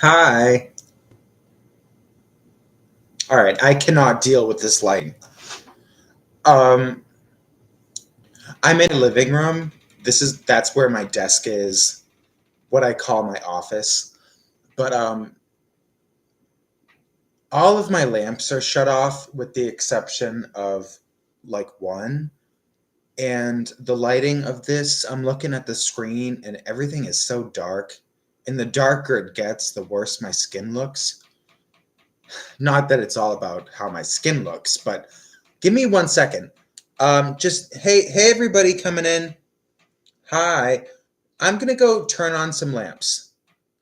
Hi. All right, I cannot deal with this lighting. Um, I'm in a living room. That's where my desk is, what I call my office. But all of my lamps are shut off with the exception of like one. And the lighting of this, I'm looking at the screen and everything is so dark. And the darker it gets, the worse my skin looks. Not that it's all about how my skin looks, but give me 1 second. Just hey everybody coming in. Hi. I'm gonna go turn on some lamps.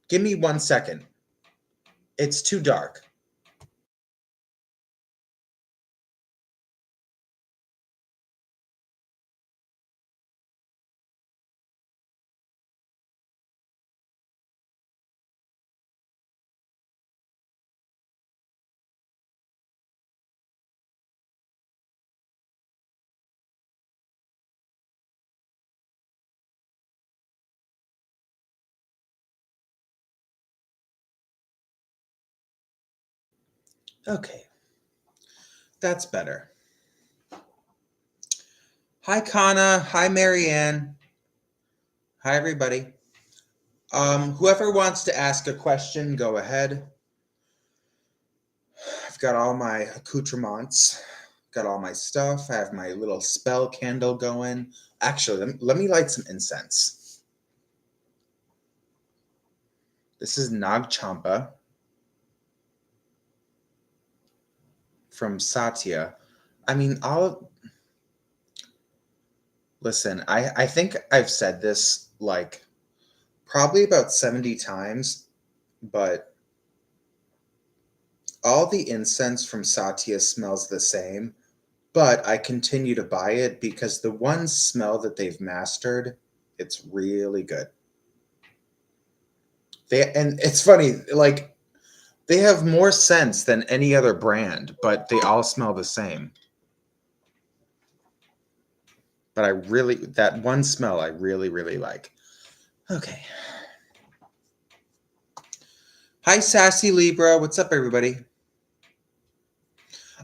Give me 1 second. It's too dark. Okay, that's better. Hi Kana. Hi Marianne. Hi everybody. Whoever wants to ask a question, go ahead. I've got all my accoutrements. Got all my stuff. I have my little spell candle going. Actually, let me light some incense. This is Nag Champa from Satya. I mean, listen, I think I've said this like probably about 70 times, but all the incense from Satya smells the same, but I continue to buy it because the one smell that they've mastered, it's really good. And it's funny, like they have more scents than any other brand, but they all smell the same. But that one smell I really, really like. Okay. Hi, Sassy Libra. What's up, everybody?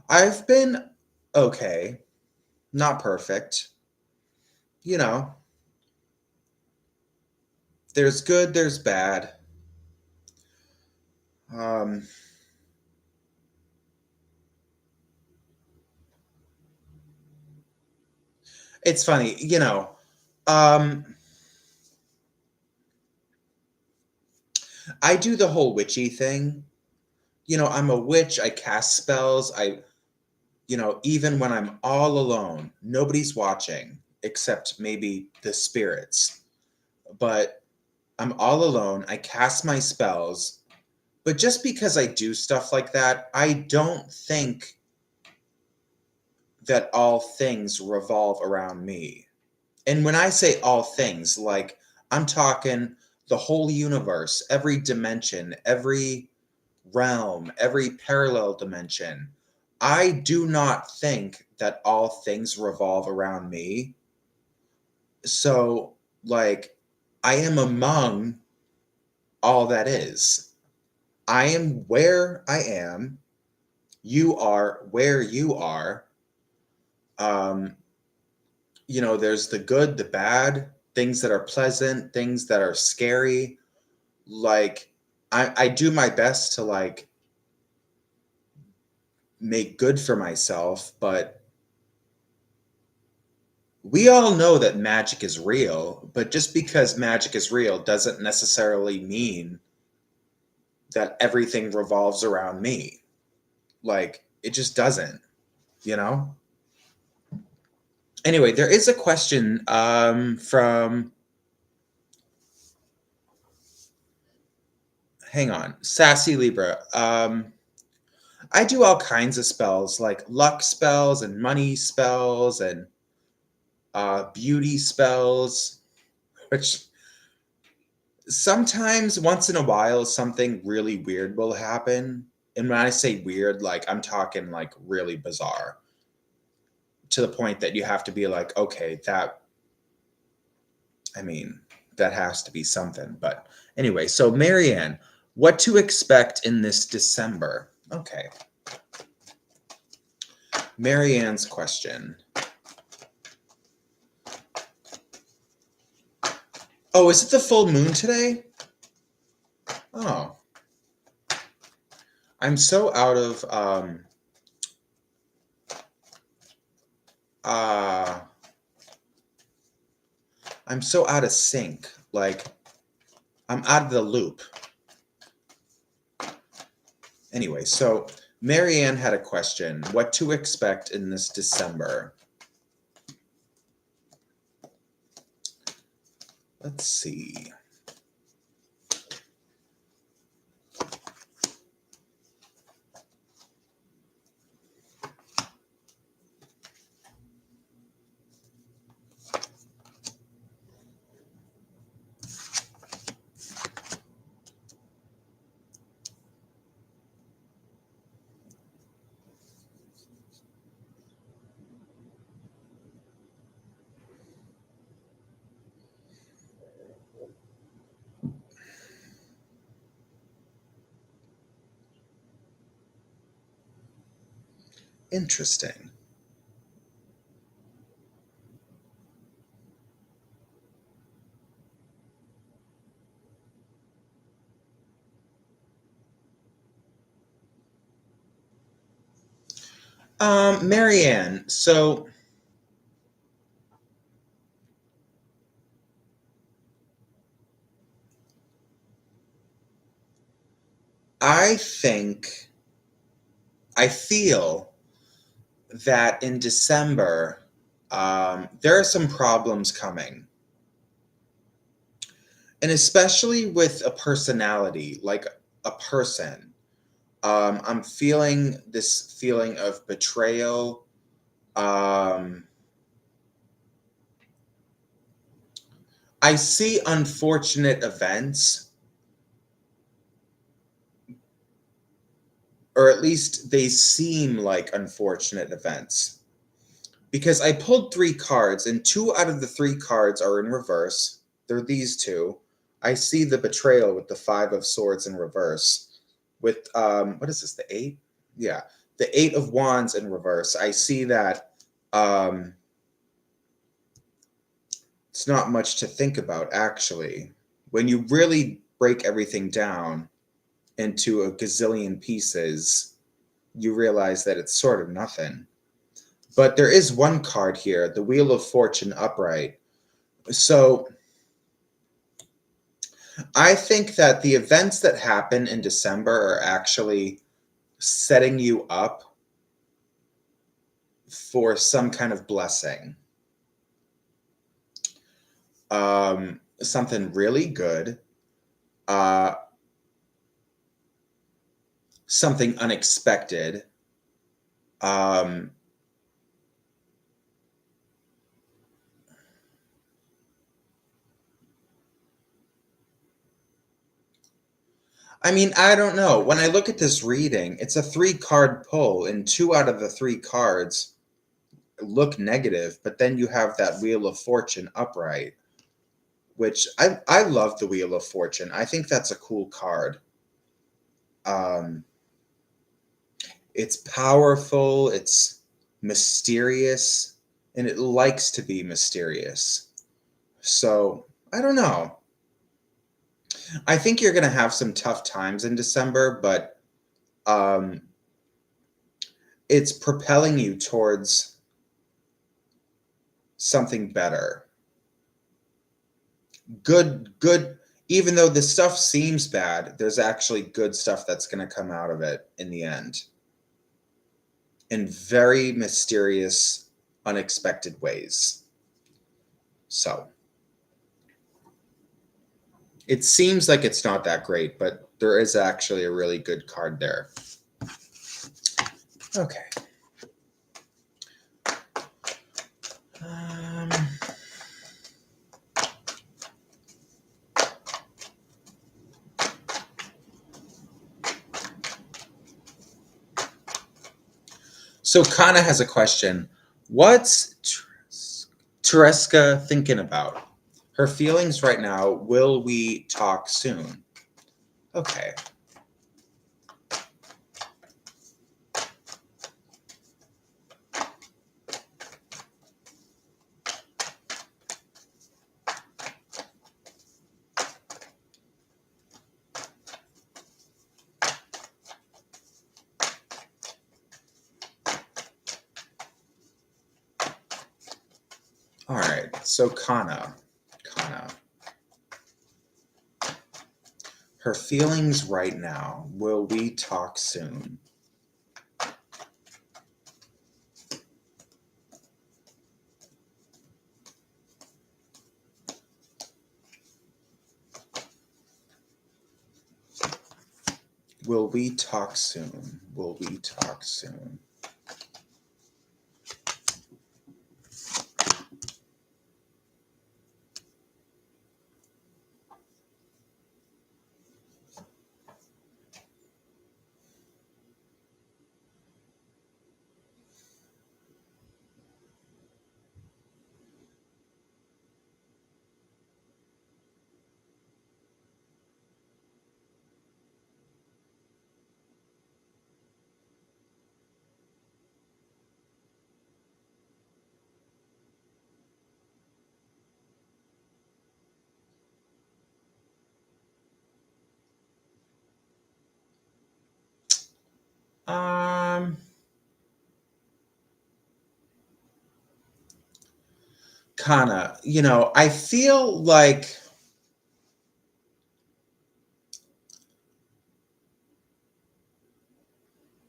I've been okay, not perfect. You know, there's good, there's bad. Um, it's funny, I do the whole witchy thing. I'm a witch, I cast spells, even when I'm all alone, nobody's watching except maybe the spirits. But I'm all alone, I cast my spells. But just because I do stuff like that, I don't think that all things revolve around me. And when I say all things, like I'm talking the whole universe, every dimension, every realm, every parallel dimension. I do not think that all things revolve around me. So, like, I am among all that is. I am where I am. You are where you are. Um, there's the good, the bad, things that are pleasant, things that are scary. Like, I do my best to like make good for myself, but we all know that magic is real, but just because magic is real doesn't necessarily mean that everything revolves around me. Like, it just doesn't, you know? Anyway, there is a question from, hang on, Sassy Libra. I do all kinds of spells, like luck spells and money spells and beauty spells, which sometimes once in a while something really weird will happen. And when I say weird, like I'm talking like really bizarre to the point that you have to be like, okay, I mean, that has to be something. But anyway, so Marianne, What to expect in this December? Okay. Marianne's question. Oh, is it the full moon today? Oh. I'm so out of I'm so out of sync. Like, I'm out of the loop. Anyway, so Marianne had a question. What to expect in this December? Let's see. Interesting. Marianne, so I feel that in December, there are some problems coming. And especially with a personality, like a person. I'm feeling this feeling of betrayal. I see unfortunate events, or at least they seem like unfortunate events. Because I pulled 3 cards, and 2 out of the 3 cards are in reverse. They're these 2. I see the betrayal with the 5 of Swords in reverse. With, what is this, the 8? Yeah, the 8 of Wands in reverse. I see that it's not much to think about, actually. When you really break everything down into a gazillion pieces, you realize that it's sort of nothing. But there is one card here, the Wheel of Fortune upright. So I think that the events that happen in December are actually setting you up for some kind of blessing. Something really good. Something unexpected. I mean, I don't know. When I look at this reading, it's a 3-card pull, and 2 out of the 3 cards look negative, but then you have that Wheel of Fortune upright, which I love the Wheel of Fortune. I think that's a cool card. It's powerful, it's mysterious, and it likes to be mysterious. So, I don't know. I think you're going to have some tough times in December, but it's propelling you towards something better. Good, even though this stuff seems bad, there's actually good stuff that's going to come out of it in the end. In very mysterious, unexpected ways. So, it seems like it's not that great, but there is actually a really good card there. Okay. So Kana has a question. What's Tereska thinking about? Her feelings right now, will we talk soon? Okay. All right. So Kana. Her feelings right now. Will we talk soon? Will we talk soon? Will we talk soon? Kana, I feel like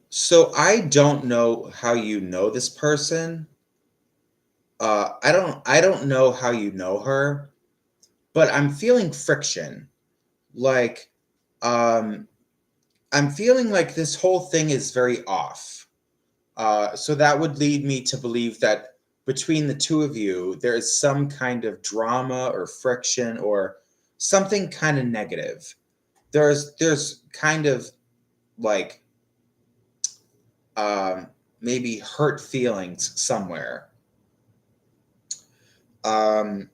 so I don't know how you know this person. I don't know how you know her, but I'm feeling friction. Like um I'm feeling like this whole thing is very off. So that would lead me to believe that between the two of you, there is some kind of drama or friction or something kind of negative. There's kind of like um, maybe hurt feelings somewhere. Um,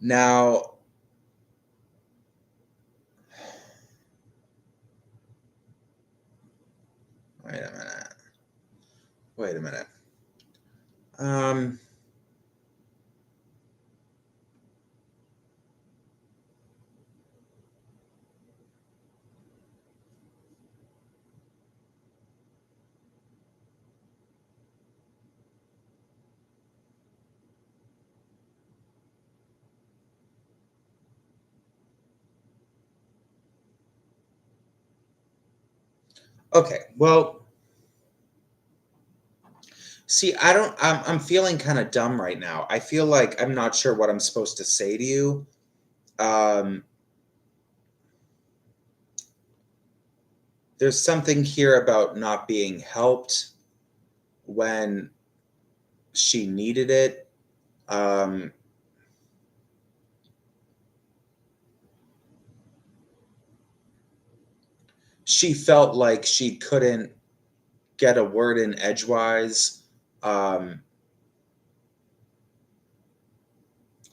Now, wait a minute. Wait a minute. Um, okay. Well, see, I'm feeling kind of dumb right now. I feel like I'm not sure what I'm supposed to say to you. Um, there's something here about not being helped when she needed it. Um, she felt like she couldn't get a word in edgewise. Um,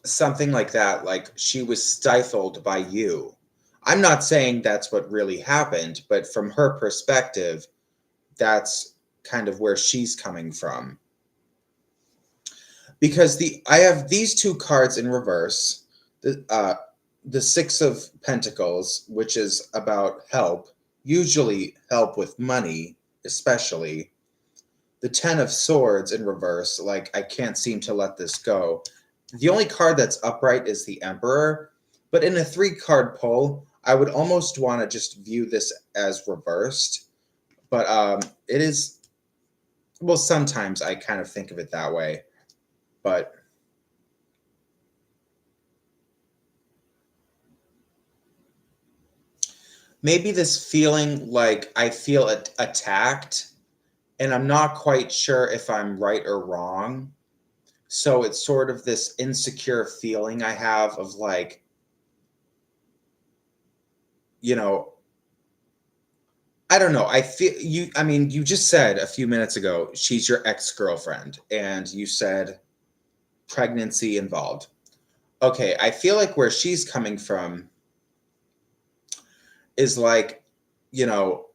Something like that. Like she was stifled by you. I'm not saying that's what really happened, but from her perspective, that's kind of where she's coming from. Because the I have these two cards in reverse. The Six of Pentacles, which is about help, usually help with money, especially. The Ten of Swords in reverse, like I can't seem to let this go. The only card that's upright is the Emperor, but in a three-card pull, I would almost want to just view this as reversed. But it is, well, sometimes I kind of think of it that way. But maybe this feeling like I feel attacked, and I'm not quite sure if I'm right or wrong. So it's sort of this insecure feeling I have of like, you know, I don't know. I feel you. I mean, you just said a few minutes ago she's your ex girlfriend, and you said pregnancy involved. Okay, I feel like where she's coming from, is like, you know,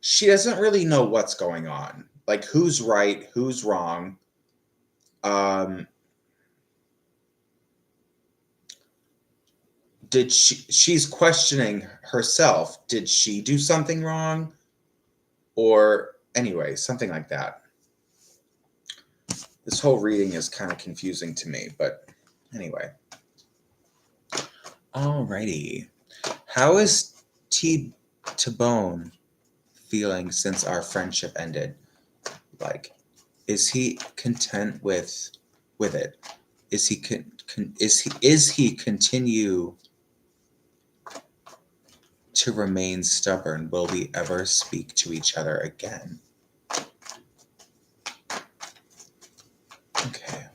she doesn't really know what's going on. Like who's right, who's wrong. Um, she's questioning herself. Did she do something wrong? Or anyway, something like that. This whole reading is kind of confusing to me, but anyway. Alrighty. How is T-Bone feeling since our friendship ended? Like, is he content with it? Is he continue to remain stubborn? Will we ever speak to each other again? Okay.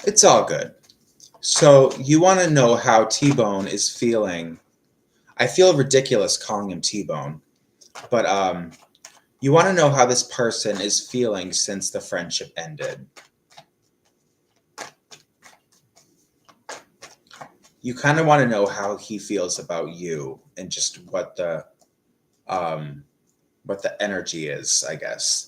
It's all good. So you want to know how T-Bone is feeling. I feel ridiculous calling him T-Bone, but you want to know how this person is feeling since the friendship ended. You kind of want to know how he feels about you and just what the energy is, I guess.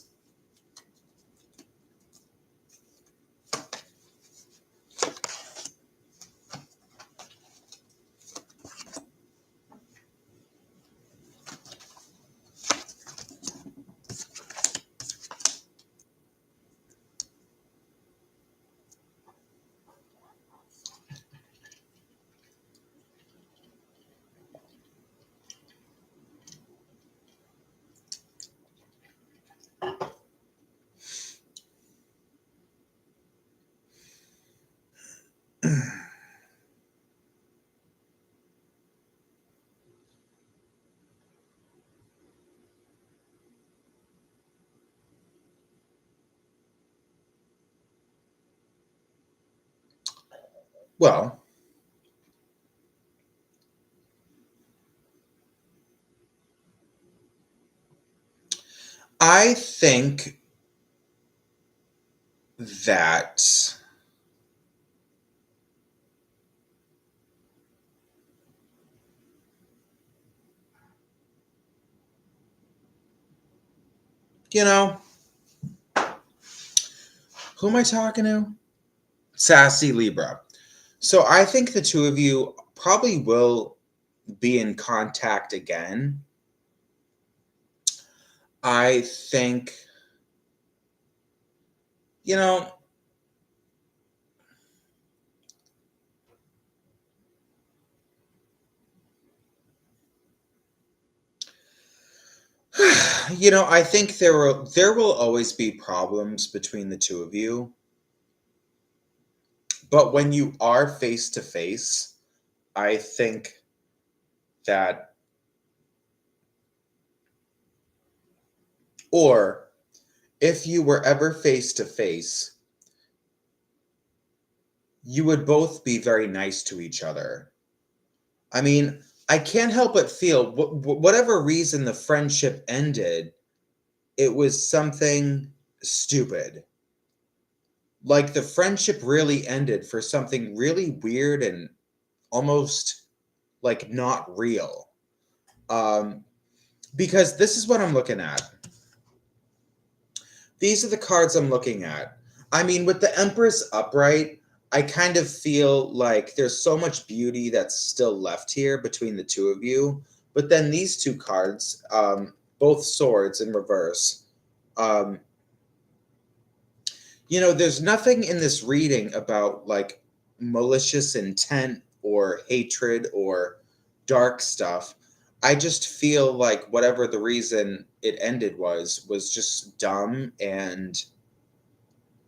Well, I think that you know, who am I talking to? Sassy Libra. So I think the two of you probably will be in contact again. I think, you know, I think there will always be problems between the two of you. But when you are face to face, I think that, or if you were ever face to face, you would both be very nice to each other. I mean, I can't help but feel whatever reason the friendship ended, it was something stupid. Like the friendship really ended for something really weird and almost like not real. Um, because this is what I'm looking at. These are the cards I'm looking at. I mean, with the Empress upright, I kind of feel like there's so much beauty that's still left here between the two of you. But then these two cards, both swords in reverse, um, there's nothing in this reading about like malicious intent or hatred or dark stuff. I just feel like whatever the reason it ended was just dumb and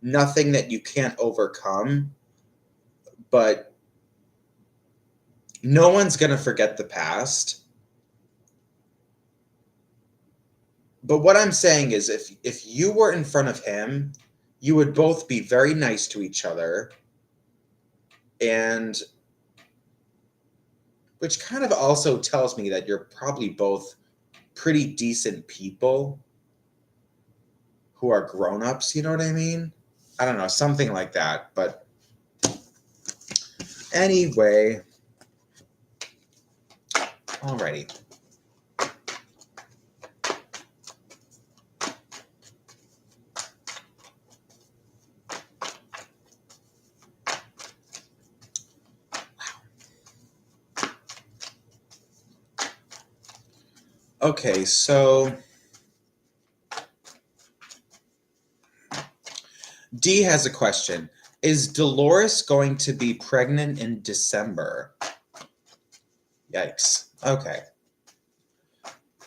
nothing that you can't overcome. But no one's going to forget the past. But what I'm saying is if you were in front of him, you would both be very nice to each other, and which kind of also tells me that you're probably both pretty decent people who are grown-ups, you know what I mean? I don't know, something like that. But anyway, alrighty. Okay, so D has a question. Is Dolores going to be pregnant in December? Yikes. Okay.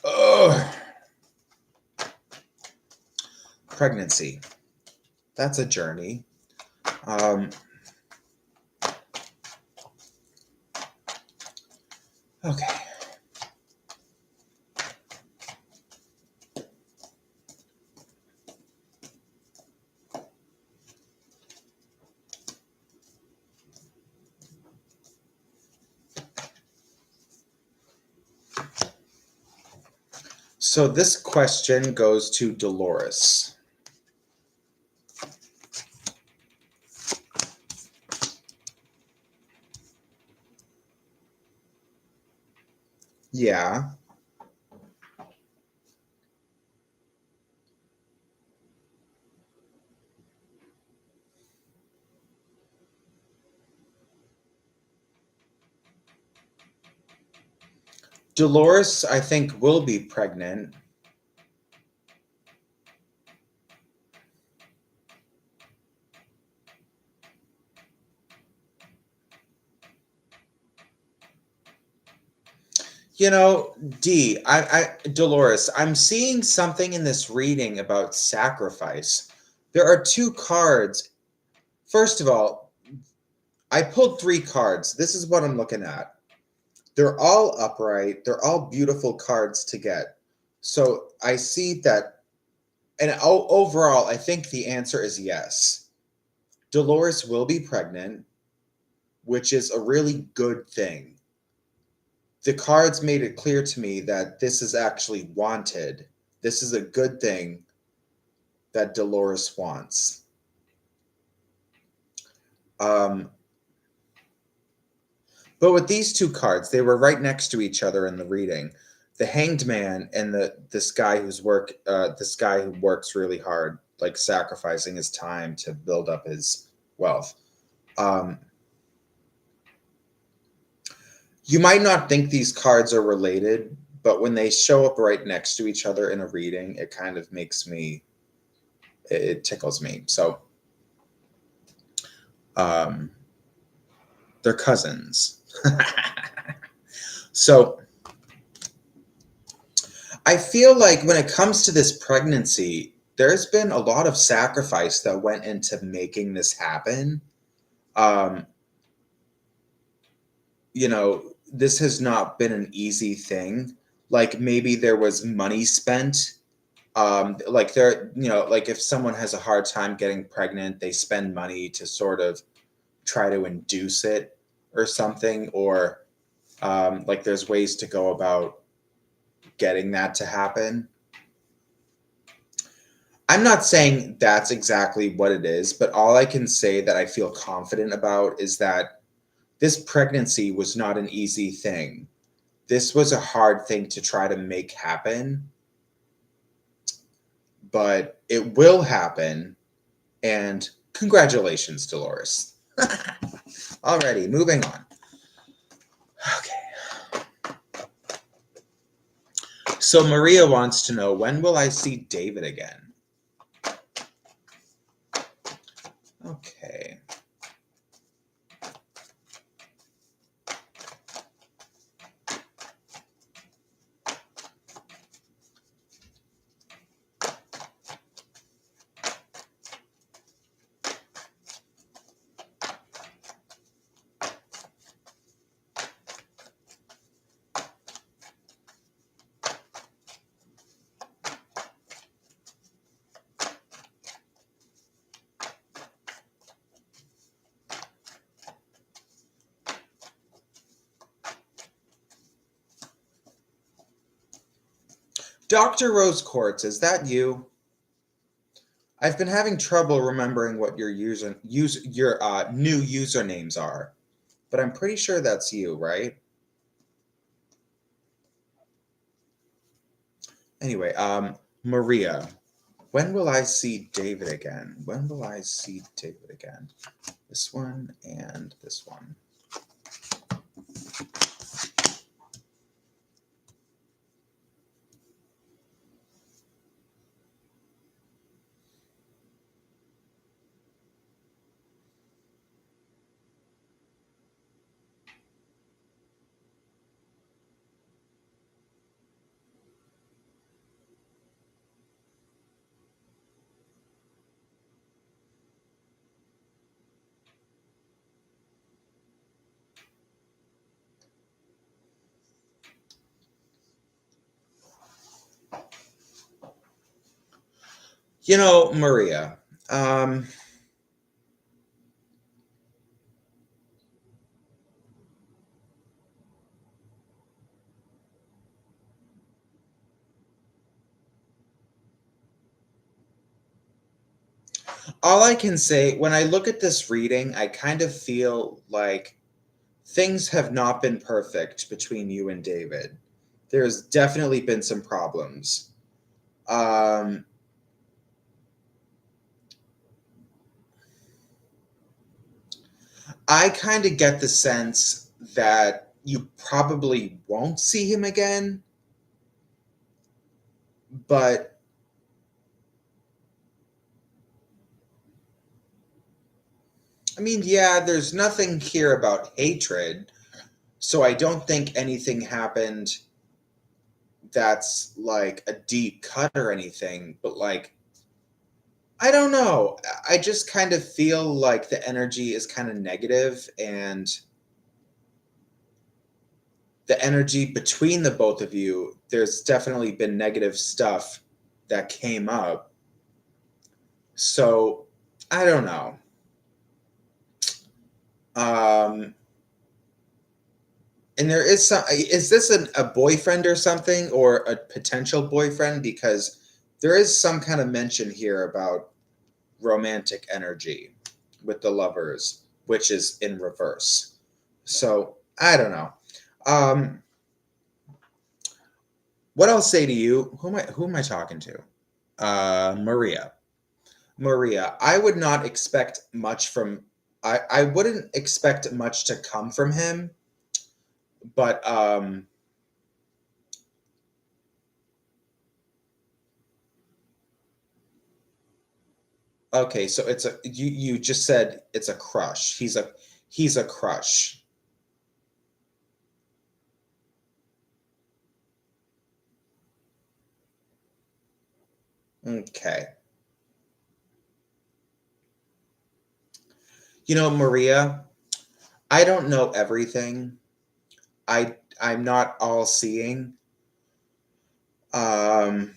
Ugh. Pregnancy. That's a journey. Okay. So this question goes to Dolores. Yeah. Dolores, I think, will be pregnant. You know, Dolores, I'm seeing something in this reading about sacrifice. There are two cards. First of all, I pulled 3 cards. This is what I'm looking at. They're all upright. They're all beautiful cards to get. So I see that, and overall, I think the answer is yes. Dolores will be pregnant, which is a really good thing. The cards made it clear to me that this is actually wanted. This is a good thing that Dolores wants. But with these 2 cards, they were right next to each other in the reading. The Hanged Man and this guy who works really hard, like sacrificing his time to build up his wealth. You might not think these cards are related, but when they show up right next to each other in a reading, it kind of makes me, it tickles me. So they're cousins. So I feel like when it comes to this pregnancy, there's been a lot of sacrifice that went into making this happen. You know, this has not been an easy thing. Like maybe there was money spent. Like there, you know, like if someone has a hard time getting pregnant, they spend money to sort of try to induce it or something, or like there's ways to go about getting that to happen. I'm not saying that's exactly what it is, but all I can say that I feel confident about is that this pregnancy was not an easy thing. This was a hard thing to try to make happen, but it will happen. And congratulations, Dolores. Alrighty, moving on. Okay. So Maria wants to know, when will I see David again? Okay. Dr. Rose Quartz, is that you? I've been having trouble remembering what your new usernames are, but I'm pretty sure that's you, right? Anyway, Maria, when will I see David again? When will I see David again? This one and this one. You know, Maria, all I can say, when I look at this reading, I kind of feel like things have not been perfect between you and David. There's definitely been some problems. Um, I kind of get the sense that you probably won't see him again, but I mean, yeah, there's nothing here about hatred, so I don't think anything happened that's like a deep cut or anything, but like, I don't know. I just kind of feel like the energy is kind of negative, and the energy between the both of you, there's definitely been negative stuff that came up. So I don't know. Um, and there is some, is this a boyfriend or something, or a potential boyfriend? Because there is some kind of mention here about romantic energy with the lovers, which is in reverse. So I don't know. Um, what I'll say to you, who am I talking to? Maria. Maria, I would not expect much from I wouldn't expect much to come from him, but okay, so it's a you just said it's a crush. He's a crush. Okay. You know, Maria, I don't know everything. I'm not all seeing. Um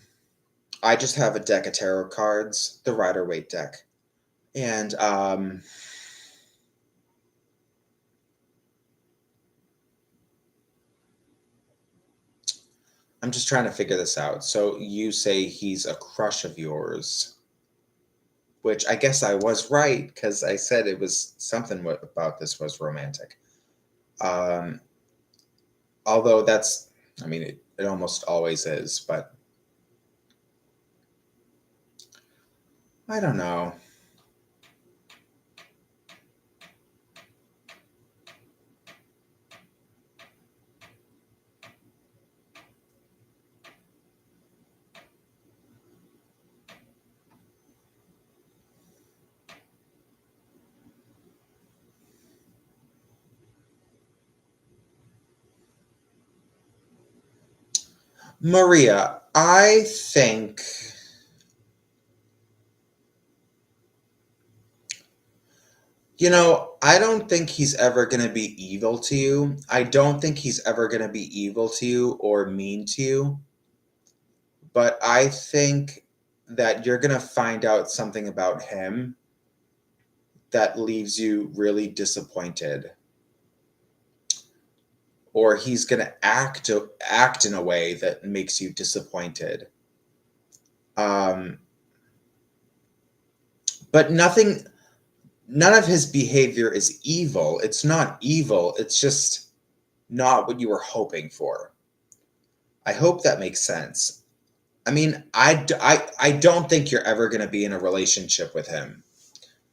I just have a deck of tarot cards, the Rider Waite deck. And I'm just trying to figure this out. So you say he's a crush of yours, which I guess I was right because I said it was something about this was romantic. Um, although that's, I mean, it almost always is, but I don't know. Maria, I think, you know, I don't think he's ever going to be evil to you. I don't think he's ever going to be evil to you or mean to you. But I think that you're going to find out something about him that leaves you really disappointed. or he's going to act in a way that makes you disappointed. But none of his behavior is evil. It's not evil. It's just not what you were hoping for. I hope that makes sense. I mean, I don't think you're ever going to be in a relationship with him.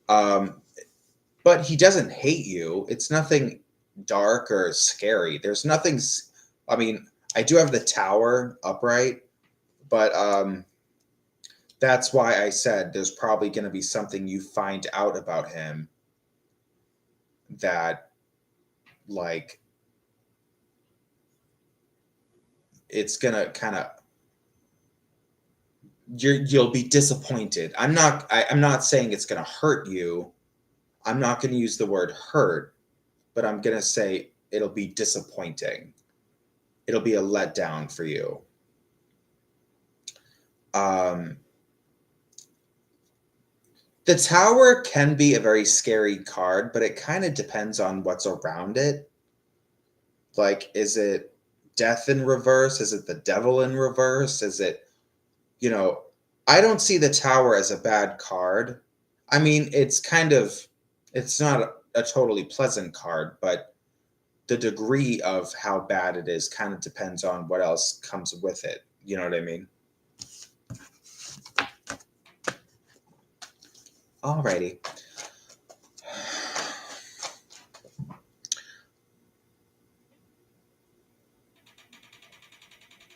But he doesn't hate you. It's nothing dark or scary. There's nothing. I mean, I do have the tower upright, but that's why I said there's probably going to be something you find out about him that, like, it's gonna kind of you'll be disappointed. I'm not saying it's gonna hurt you. I'm not gonna use the word hurt, but I'm gonna say it'll be disappointing. It'll be a letdown for you. The tower can be a very scary card, but it kind of depends on what's around it. Like, is it death in reverse? Is it the devil in reverse? Is it, I don't see the tower as a bad card. I mean, it's not a totally pleasant card, but the degree of how bad it is kind of depends on what else comes with it. You know what I mean? Alrighty.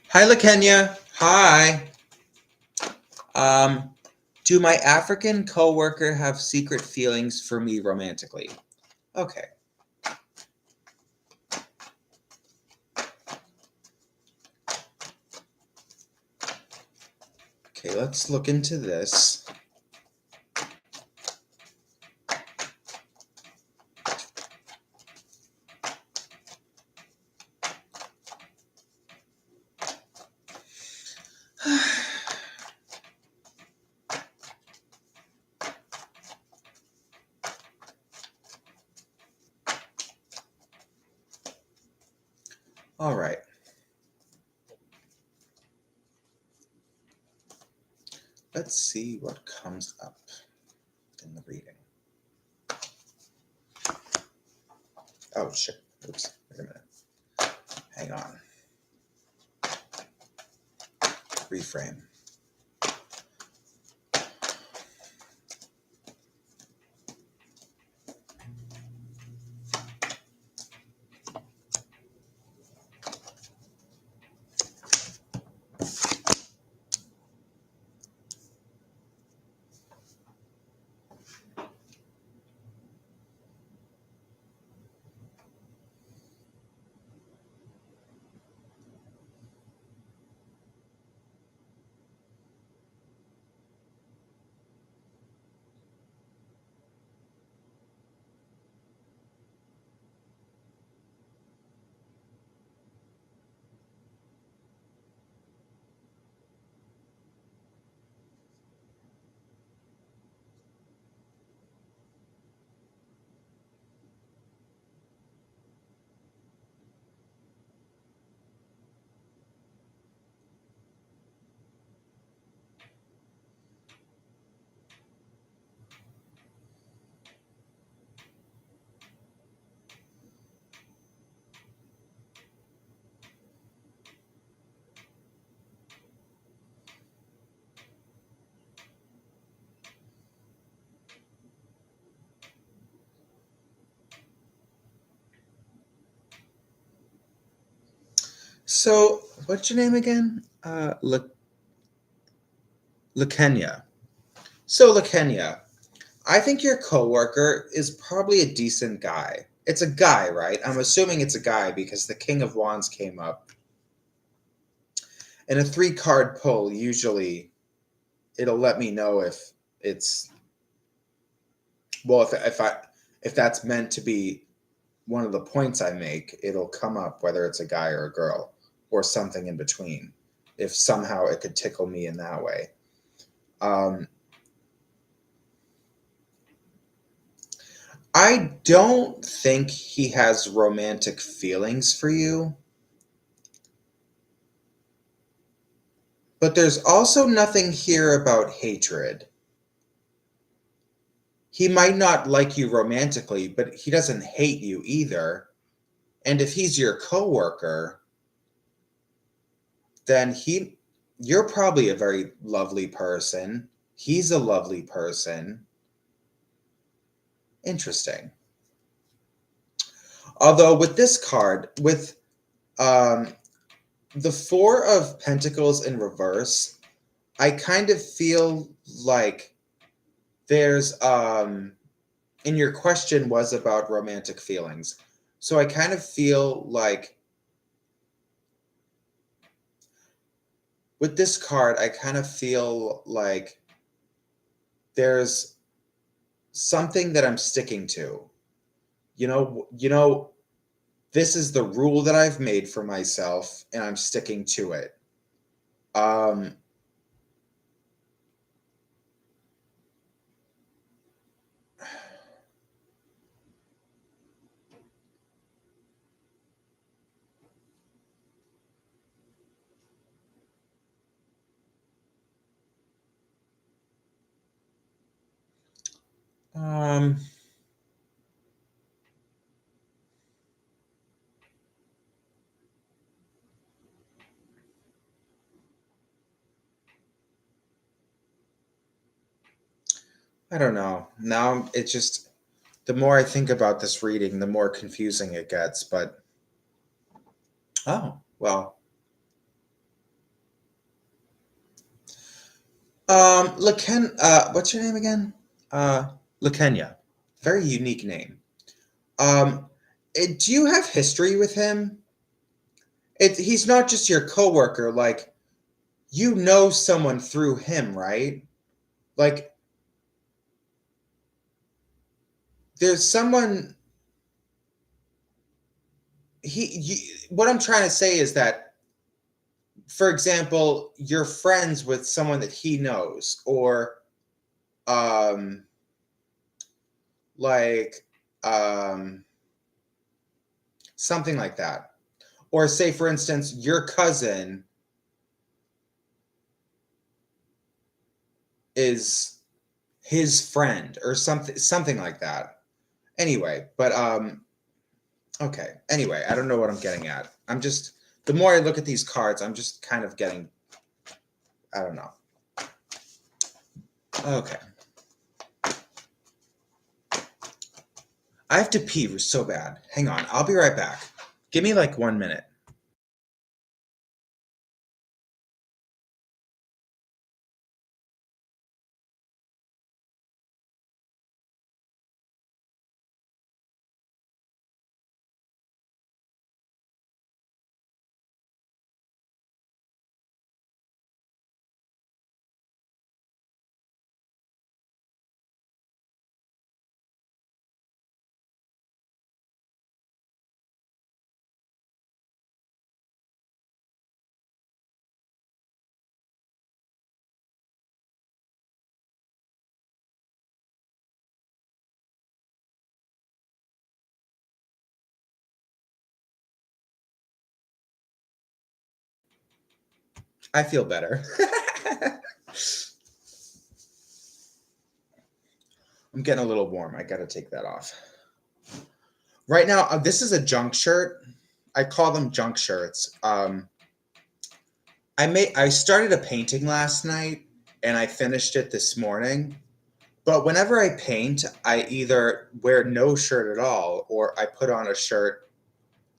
Hi, LaKenya. Hi. Do my African coworker have secret feelings for me romantically? Okay. Okay, let's look into this. All right. Let's see what comes up in the reading. Oh, shit. Oops. Wait a minute. Hang on. Reframe. So, what's your name again? LaKenya. So, LaKenya, I think your coworker is probably a decent guy. It's a guy, right? I'm assuming it's a guy because the King of Wands came up. And a 3-card pull, usually, it'll let me know if it's, well, if that's meant to be one of the points I make, it'll come up whether it's a guy or a girl or something in between. If somehow it could tickle me in that way. I don't think he has romantic feelings for you, but there's also nothing here about hatred. He might not like you romantically, but he doesn't hate you either. And if he's your coworker, then you're probably a very lovely person. He's a lovely person. Interesting. Although with this card, with um, the Four of Pentacles in reverse, I kind of feel like there's and your question was about romantic feelings. So I kind of feel like with this card, I kind of feel like there's something that I'm sticking to. You know, this is the rule that I've made for myself and I'm sticking to it. Um um I don't know. Now it's just the more I think about this reading, the more confusing it gets, but oh, well. What's your name again? Lakenya. Very unique name. Um, do you have history with him? He's not just your coworker. Like, you know someone through him, right? Like, there's someone. What I'm trying to say is that, for example, you're friends with someone that he knows, or um, like, um, something like that. Or say, for instance, your cousin is his friend or something like that. Anyway, but okay. Anyway, I don't know what I'm getting at. I'm just the more I look at these cards, I'm just kind of getting I don't know. Okay. I have to pee so bad. Hang on. I'll be right back. Give me like 1 minute. I feel better. I'm getting a little warm. I got to take that off. Right now, this is a junk shirt. I call them junk shirts. I started a painting last night and I finished it this morning. But whenever I paint, I either wear no shirt at all or I put on a shirt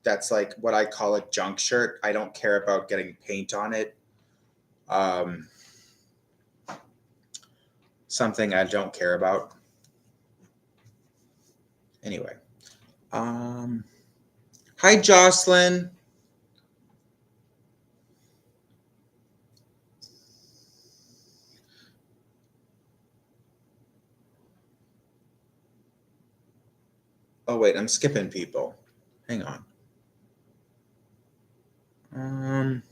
that's like what I call a junk shirt. I don't care about getting paint on it. Um, Something I don't care about. Anyway. Um, Hi, Jocelyn. Oh, wait, I'm skipping people. Hang on. Um,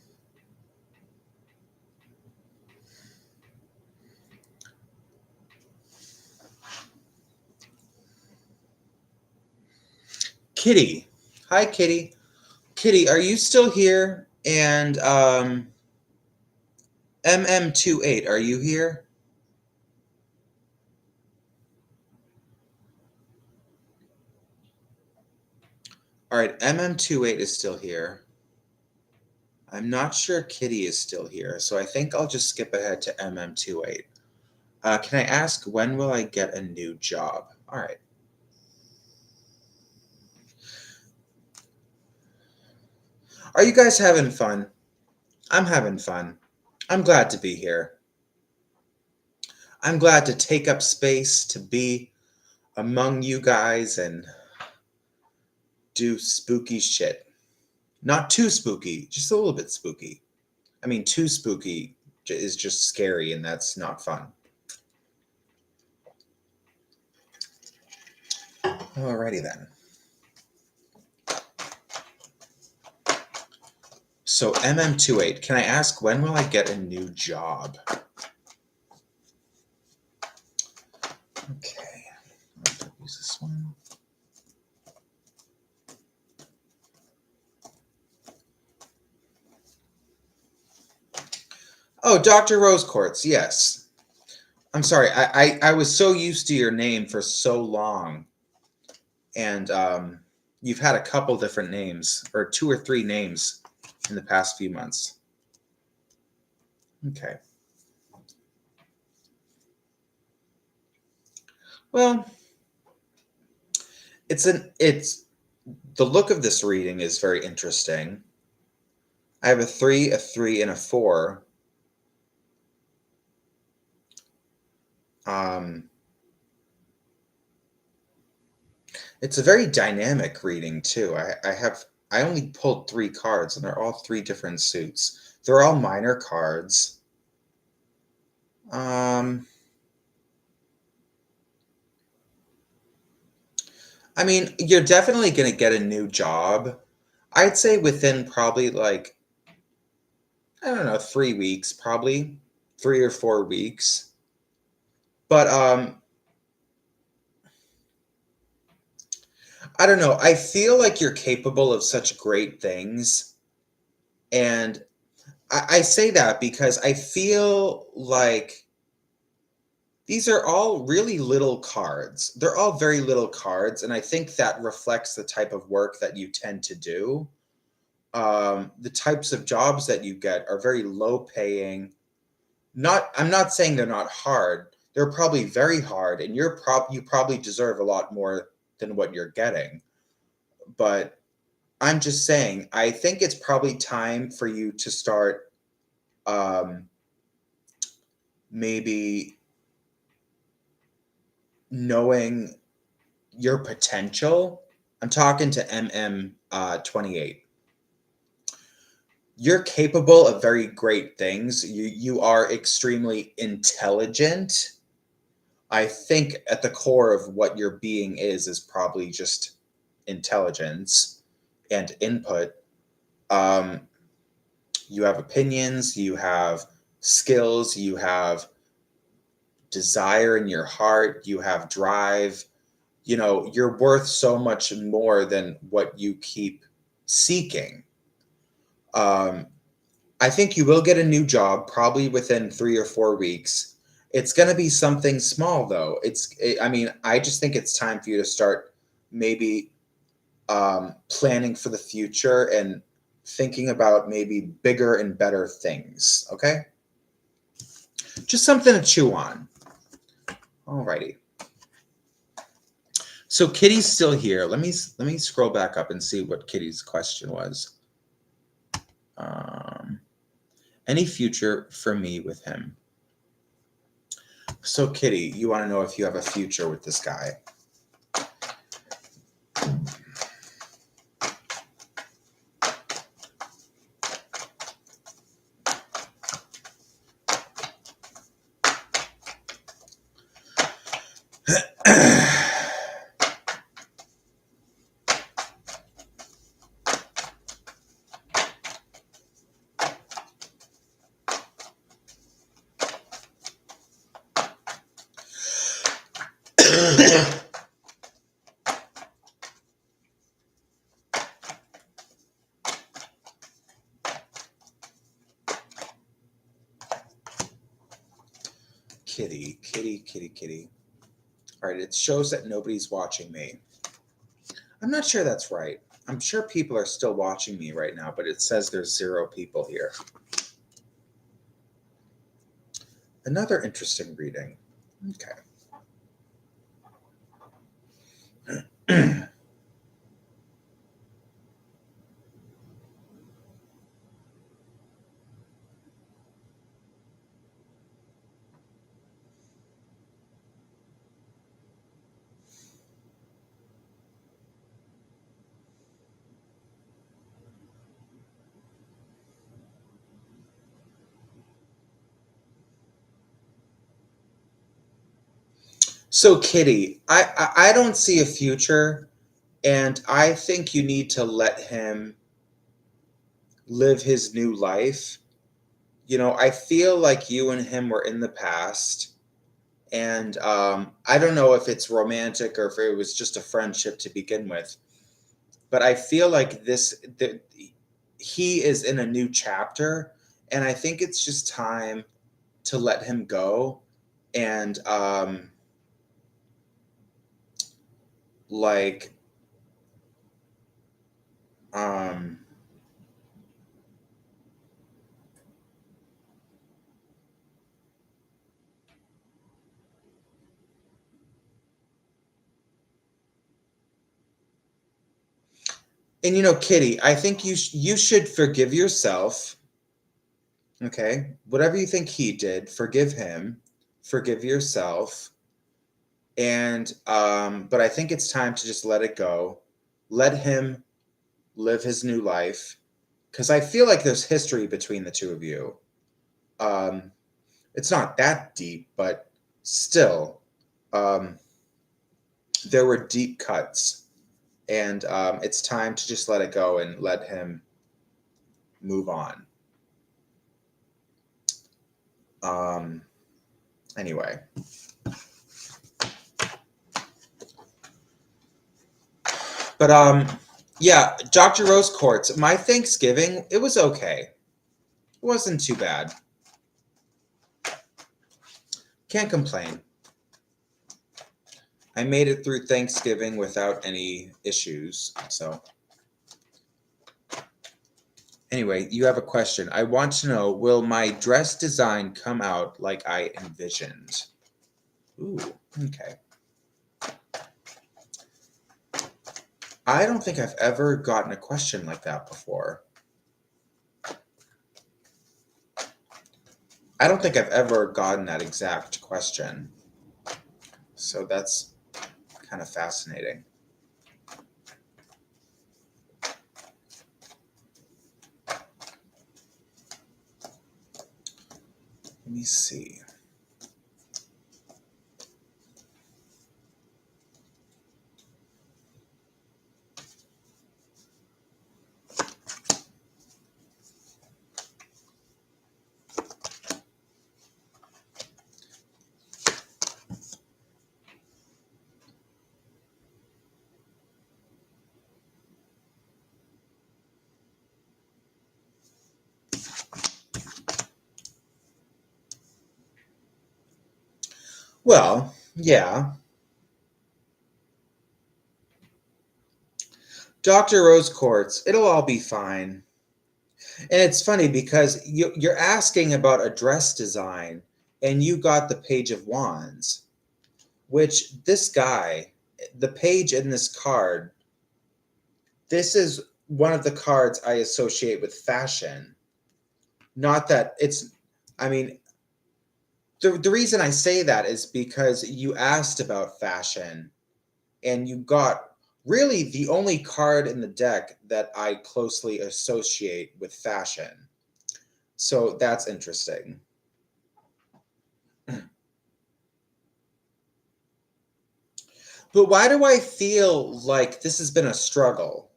Kitty. Hi, Kitty. Kitty, are you still here? And MM28, are you here? All right, MM28 is still here. I'm not sure Kitty is still here, so I think I'll just skip ahead to MM28. Can I ask, when will I get a new job? All right. Are you guys having fun? I'm having fun. I'm glad to be here. I'm glad to take up space to be among you guys and do spooky shit. Not too spooky, just a little bit spooky. I mean, too spooky is just scary, and that's not fun. Alrighty then. So MM28, can I ask, when will I get a new job? Okay, I'll use this one. Oh, Dr. Rose Quartz, yes. I'm sorry, I was so used to your name for so long. And you've had a couple different names, or 2 or 3 names in the past few months. Okay. Well, it's the look of this reading is very interesting. I have a 3, a 3, and a 4. It's a very dynamic reading too. I only pulled 3 cards, and they're all 3 different suits. They're all minor cards. I mean, you're definitely going to get a new job. I'd say within probably like, I don't know, 3 weeks, probably 3 or 4 weeks. But I don't know. I feel like you're capable of such great things. And I say that because I feel like these are all really little cards. They're all very little cards. And I think that reflects the type of work that you tend to do. The types of jobs that you get are very low paying. I'm not saying they're not hard. They're probably very hard, and you probably deserve a lot more than what you're getting. But I'm just saying, I think it's probably time for you to start maybe knowing your potential. I'm talking to MM28. You're capable of very great things. You are extremely intelligent. I think at the core of what your being is probably just intelligence and input. You have opinions, you have skills, you have desire in your heart, you have drive. You know, you're worth so much more than what you keep seeking. I think you will get a new job probably within 3 or 4 weeks. It's going to be something small though. I mean, I just think it's time for you to start maybe planning for the future and thinking about maybe bigger and better things. Okay? Just something to chew on. Alrighty. So Kitty's still here. Let me scroll back up and see what Kitty's question was. Any future for me with him? So Kitty, you want to know if you have a future with this guy? kitty, kitty, kitty, kitty. All right, it shows that nobody's watching me. I'm not sure that's right. I'm sure people are still watching me right now, but it says there's 0 people here. Another interesting reading. Okay. So, Kitty, I don't see a future, and I think you need to let him live his new life. You know, I feel like you and him were in the past, and I don't know if it's romantic or if it was just a friendship to begin with, but I feel like he is in a new chapter, and I think it's just time to let him go and like um and you know, Kitty, I think you should forgive yourself. Okay, whatever you think he did, forgive him, forgive yourself, and but I think it's time to just let it go, let him live his new life, because I feel like there's history between the two of you. um it's not that deep, but still, um there were deep cuts, and it's time to just let it go and let him move on. um anyway, but yeah, Dr. Rose Quartz, my Thanksgiving, it was okay. It wasn't too bad. Can't complain. I made it through Thanksgiving without any issues. So anyway, you have a question. I want to know, will my dress design come out like I envisioned? Ooh, okay. I don't think I've ever gotten a question like that before. I don't think I've ever gotten that exact question. So that's kind of fascinating. Let me see. Well, yeah. Dr. Rose Quartz, it'll all be fine. And it's funny because you're asking about a dress design, and you got the Page of Wands, which this guy, the page in this card, this is one of the cards I associate with fashion. Not that it's, I mean, the reason I say that is because you asked about fashion, and you got really the only card in the deck that I closely associate with fashion. So that's interesting. But why do I feel like this has been a struggle?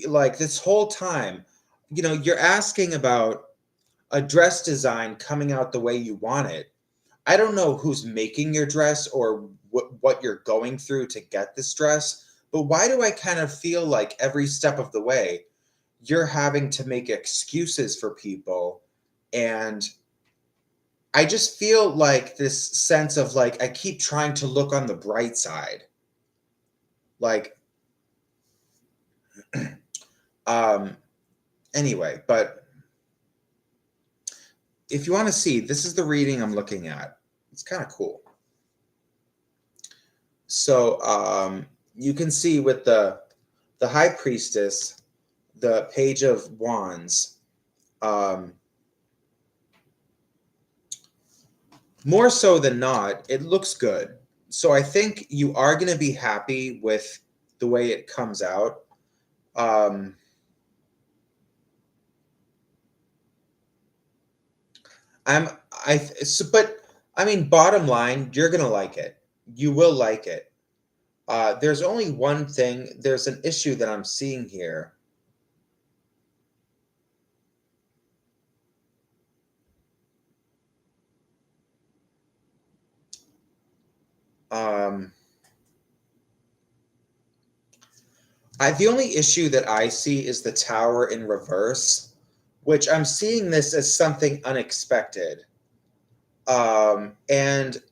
Like this whole time, you know, you're asking about a dress design coming out the way you want it. I don't know who's making your dress or what you're going through to get this dress, but why do I kind of feel like every step of the way you're having to make excuses for people, and I just feel like this sense of like I keep trying to look on the bright side. Like um anyway, but if you want to see, this is the reading I'm looking at. It's kind of cool. So you can see with the High Priestess, the Page of Wands, more so than not, it looks good. So I think you are going to be happy with the way it comes out. Um, I'm but I mean, bottom line, you're going to like it. You will like it. There's only one thing. There's an issue that I'm seeing here. Um, the only issue that I see is the Tower in reverse, which I'm seeing this as something unexpected. And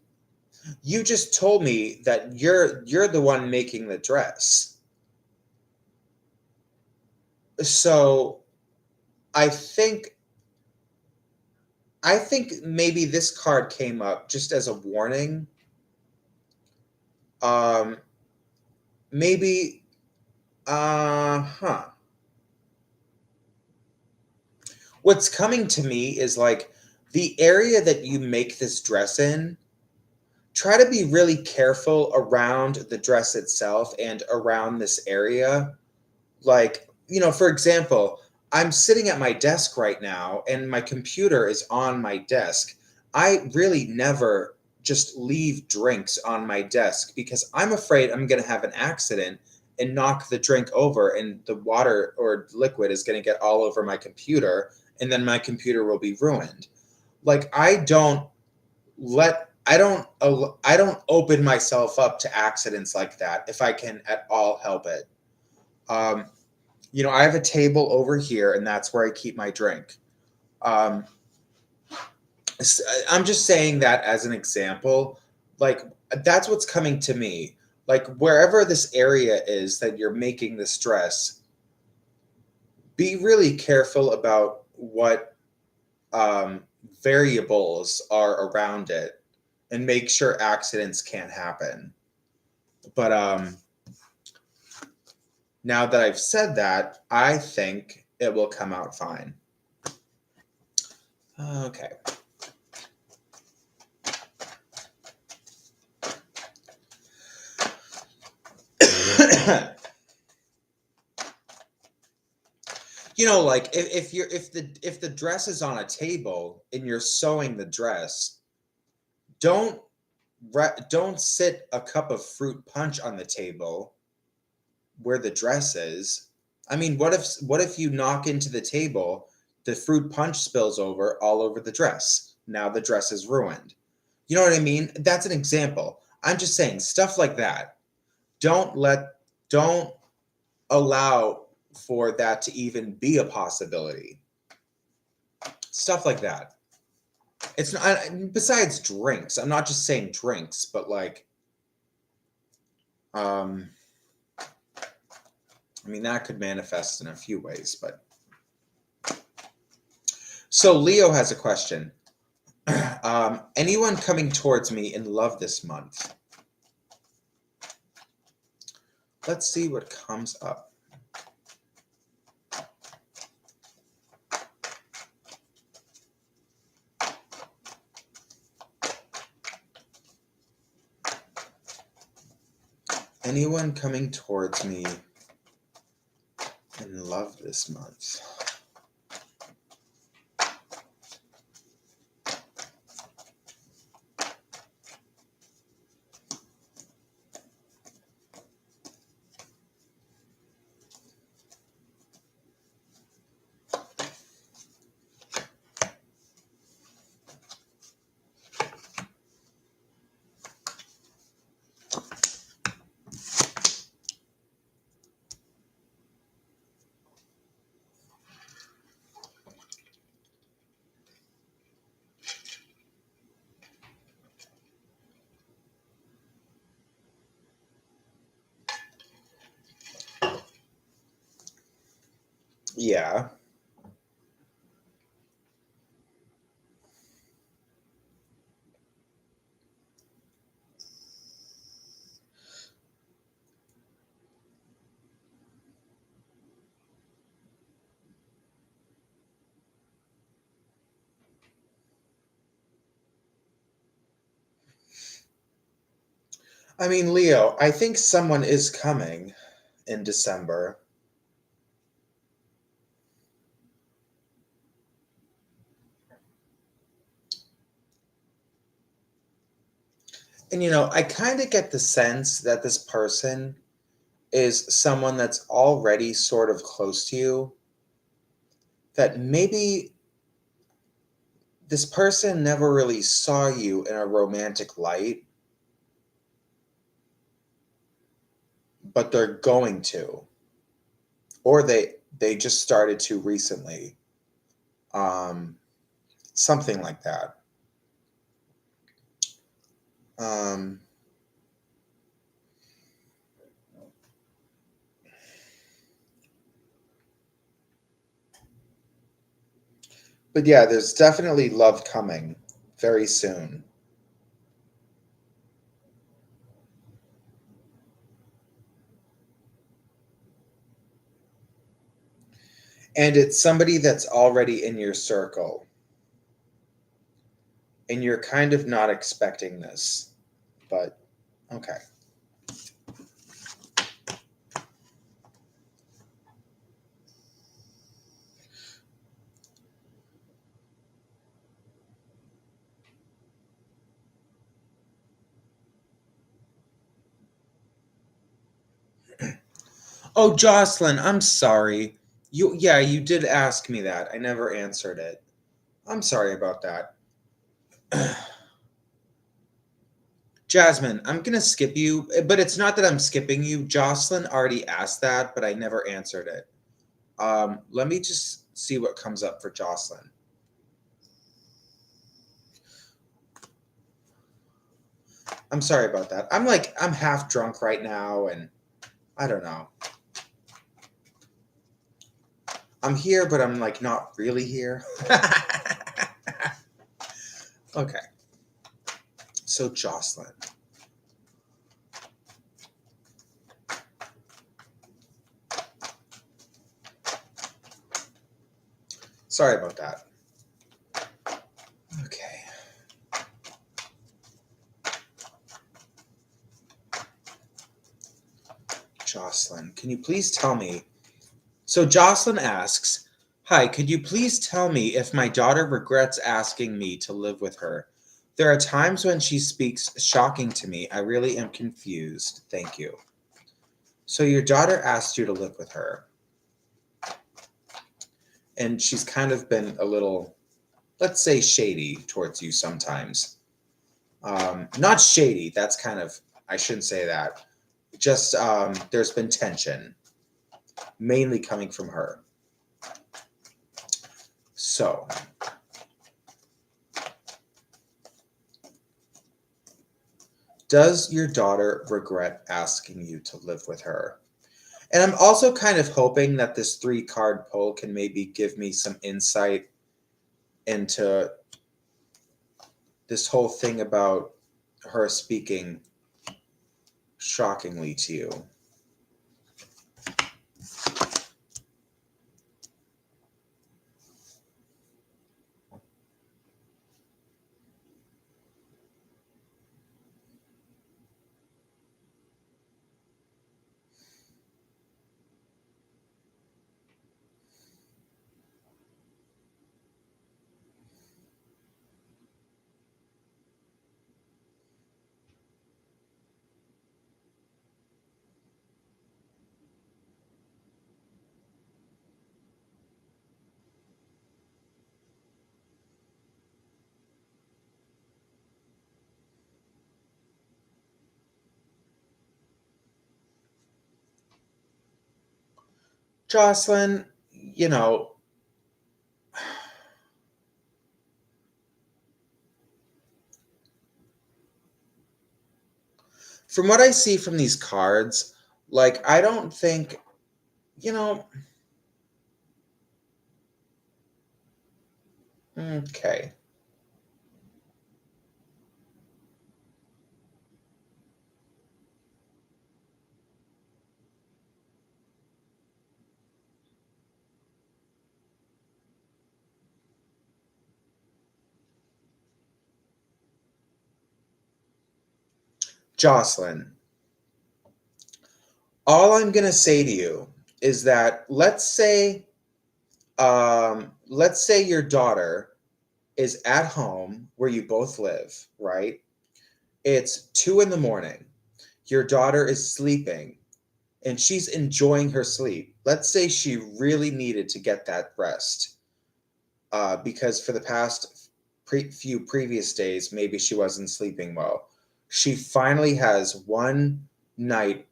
you just told me that you're the one making the dress. So I think I think maybe this card came up just as a warning. Um, maybe huh. What's coming to me is like the area that you make this dress in, try to be really careful around the dress itself and around this area. Like, for example, I'm sitting at my desk right now and my computer is on my desk. I really never just leave drinks on my desk because I'm afraid I'm going to have an accident and knock the drink over and the water or liquid is going to get all over my computer and then my computer will be ruined. Like I don't open myself up to accidents like that if I can at all help it. Um, I have a table over here, and that's where I keep my drink. Um, I'm just saying that as an example. Like, that's what's coming to me. Like, wherever this area is that you're making this dress, be really careful about what um, variables are around it and make sure accidents can't happen. But now that I've said that, I think it will come out fine. Okay. Like if the dress is on a table and you're sewing the dress, don't don't sit a cup of fruit punch on the table where the dress is. I mean, what if you knock into the table, the fruit punch spills over all over the dress. Now the dress is ruined. You know what I mean? That's an example. I'm just saying stuff like that. Don't allow for that to even be a possibility. Stuff like that. It's not besides drinks. I'm not just saying drinks, but like I mean that could manifest in a few ways, but so Leo has a question. Anyone coming towards me in love this month? Let's see what comes up. Anyone coming towards me in love this month? Yeah. I mean, Leo, I think someone is coming in December. And I kind of get the sense that this person is someone that's already sort of close to you, that maybe this person never really saw you in a romantic light, but they're going to, or they just started to recently. Um, Something like that. Um, but yeah, there's definitely love coming very soon. And it's somebody that's already in your circle. And you're kind of not expecting this. But okay. Oh, Jocelyn, I'm sorry. You did ask me that. I never answered it. I'm sorry about that. Jasmine, I'm gonna skip you, but it's not that I'm skipping you. Jocelyn already asked that, but I never answered it. Let me just see what comes up for Jocelyn. I'm sorry about that. I'm half drunk right now, and I don't know. I'm here, but I'm like not really here. Okay, so Jocelyn. Sorry about that. Okay. Jocelyn, can you please tell me? So Jocelyn asks, "Hi, could you please tell me if my daughter regrets asking me to live with her? There are times when she speaks shocking to me. I really am confused. Thank you." So your daughter asked you to live with her, and she's kind of been a little, let's say, shady towards you sometimes. Not shady. That's kind of, I shouldn't say that. Just there's been tension, mainly coming from her. So, does your daughter regret asking you to live with her? And I'm also kind of hoping that this 3 card pull can maybe give me some insight into this whole thing about her speaking shockingly to you. Jocelyn, you know, from what I see from these cards, like, I don't think, you know, Okay. Jocelyn, all I'm going to say to you is that let's say your daughter is at home where you both live, right? It's 2 in the morning. Your daughter is sleeping and she's enjoying her sleep. Let's say she really needed to get that rest because for the past few previous days, maybe she wasn't sleeping well. She finally has one night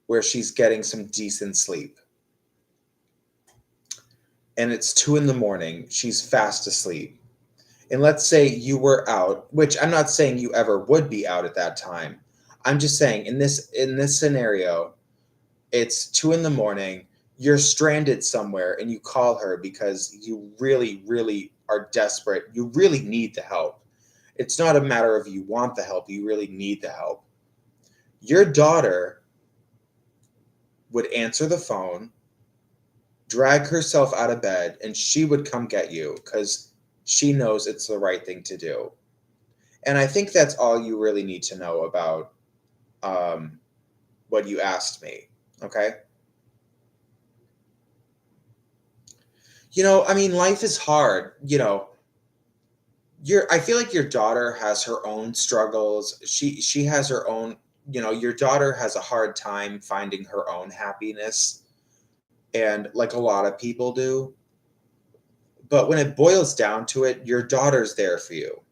where she's getting some decent sleep. And it's 2 in the morning. She's fast asleep. And let's say you were out, which I'm not saying you ever would be out at that time. I'm just saying in this scenario, it's 2 in the morning, you're stranded somewhere and you call her because you really, really are desperate. You really need the help. It's not a matter of you want the help, you really need the help. Your daughter would answer the phone, drag herself out of bed, and she would come get you because she knows it's the right thing to do. And I think that's all you really need to know about what you asked me. Okay. I mean, life is hard. I feel like your daughter has her own struggles. She has her own, your daughter has a hard time finding her own happiness, and like a lot of people do. But when it boils down to it, your daughter's there for you.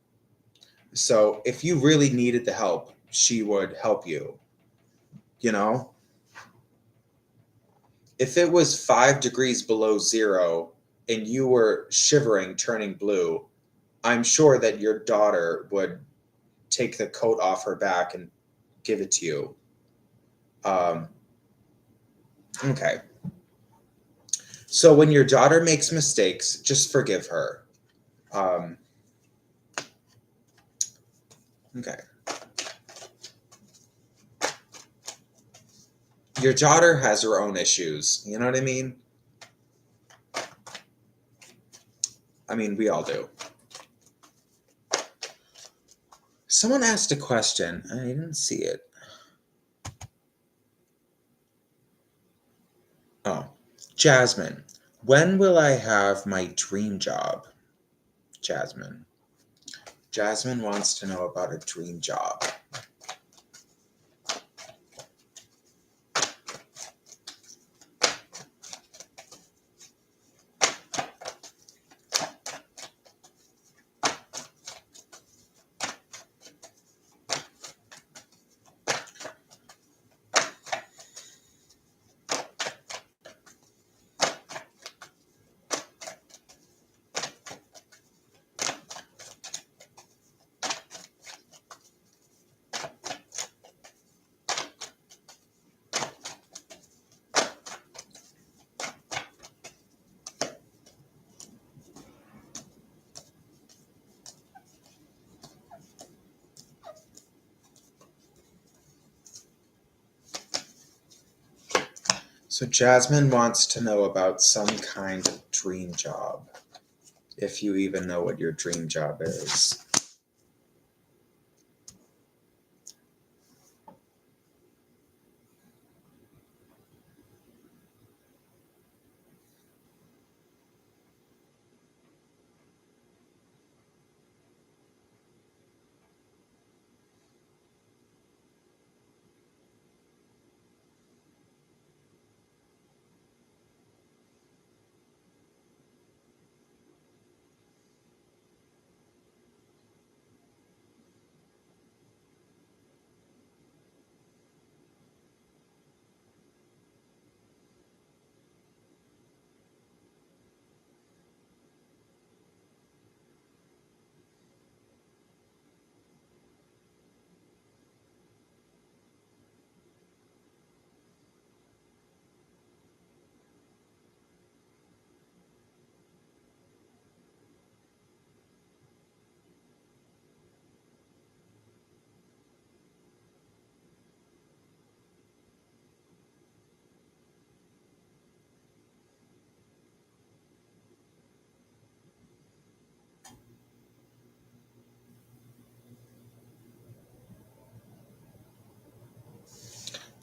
So if you really needed the help, she would help you, you know? If it was 5 degrees below zero and you were shivering, turning blue, I'm sure that your daughter would take the coat off her back and give it to you. Um, okay. So when your daughter makes mistakes, just forgive her. Um, okay. Your daughter has her own issues. You know what I mean? I mean, we all do. Someone asked a question. I didn't see it. Oh, Jasmine. When will I have my dream job? Jasmine. Jasmine wants to know about a dream job. So Jasmine wants to know about some kind of dream job. If you even know what your dream job is.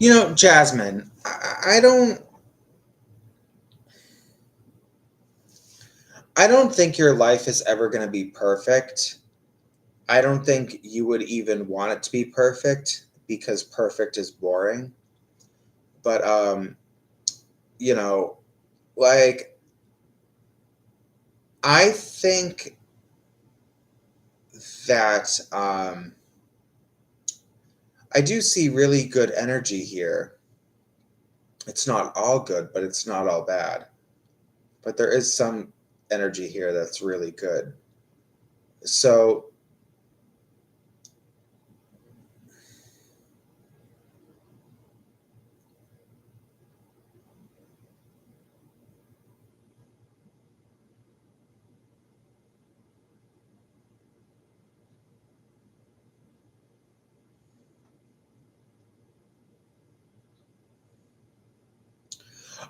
You know, Jasmine, I don't think your life is ever going to be perfect. I don't think you would even want it to be perfect because perfect is boring. But you know, like I think that I do see really good energy here. It's not all good, but it's not all bad. But there is some energy here that's really good. So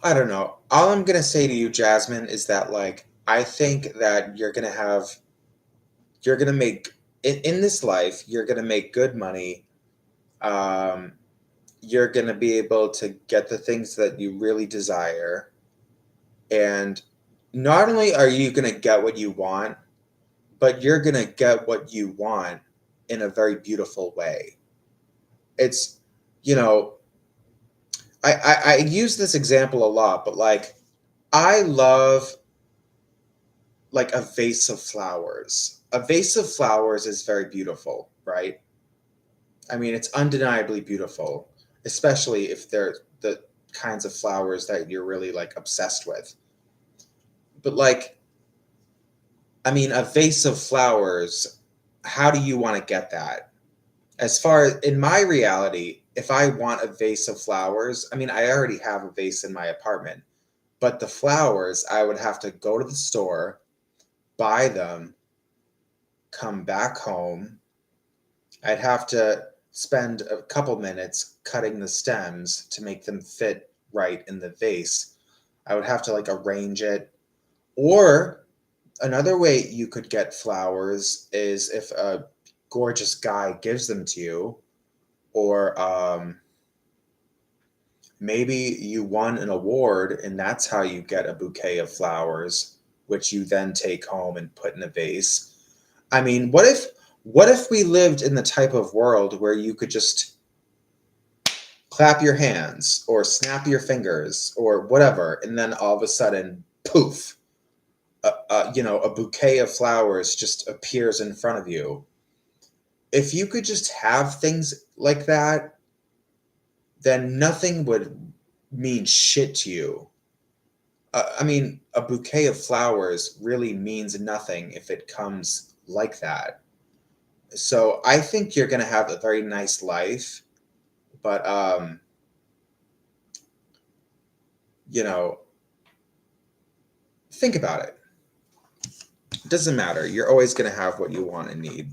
I don't know. All I'm gonna say to you, Jasmine, is that like I think that you're gonna make in this life, you're gonna make good money. Um, you're gonna be able to get the things that you really desire, and not only are you gonna get what you want, but you're gonna get what you want in a very beautiful way. It's, you know, I use this example a lot, but like I love like a vase of flowers. A vase of flowers is very beautiful, right? I mean, it's undeniably beautiful, especially if they're the kinds of flowers that you're really like obsessed with. But like, I mean, a vase of flowers, how do you want to get that? As far as in my reality, if I want a vase of flowers, I mean, I already have a vase in my apartment, but the flowers, I would have to go to the store, buy them, come back home. I'd have to spend a couple minutes cutting the stems to make them fit right in the vase. I would have to like arrange it. Or another way you could get flowers is if a gorgeous guy gives them to you, or maybe you won an award and that's how you get a bouquet of flowers, which you then take home and put in a vase. I mean, what if we lived in the type of world where you could just clap your hands or snap your fingers or whatever, and then all of a sudden, poof, a bouquet of flowers just appears in front of you. If you could just have things like that, then nothing would mean shit to you. I mean, a bouquet of flowers really means nothing if it comes like that. So I think you're going to have a very nice life, but you know, think about it. It doesn't matter. You're always going to have what you want and need.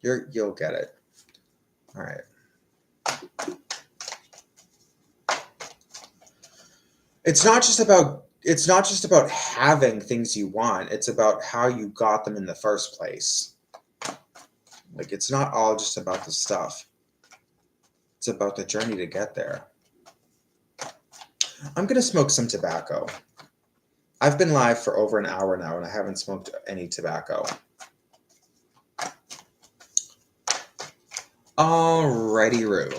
You'll get it. All right. It's not just about having things you want. It's about how you got them in the first place. Like it's not all just about the stuff. It's about the journey to get there. I'm going to smoke some tobacco. I've been live for over an hour now and I haven't smoked any tobacco. Alrighty-roo.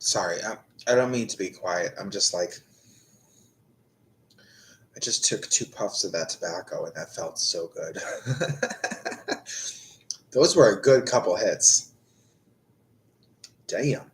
Sorry, I don't mean to be quiet. I'm just like, I just took 2 puffs of that tobacco and that felt so good. Those were a good couple hits. Damn.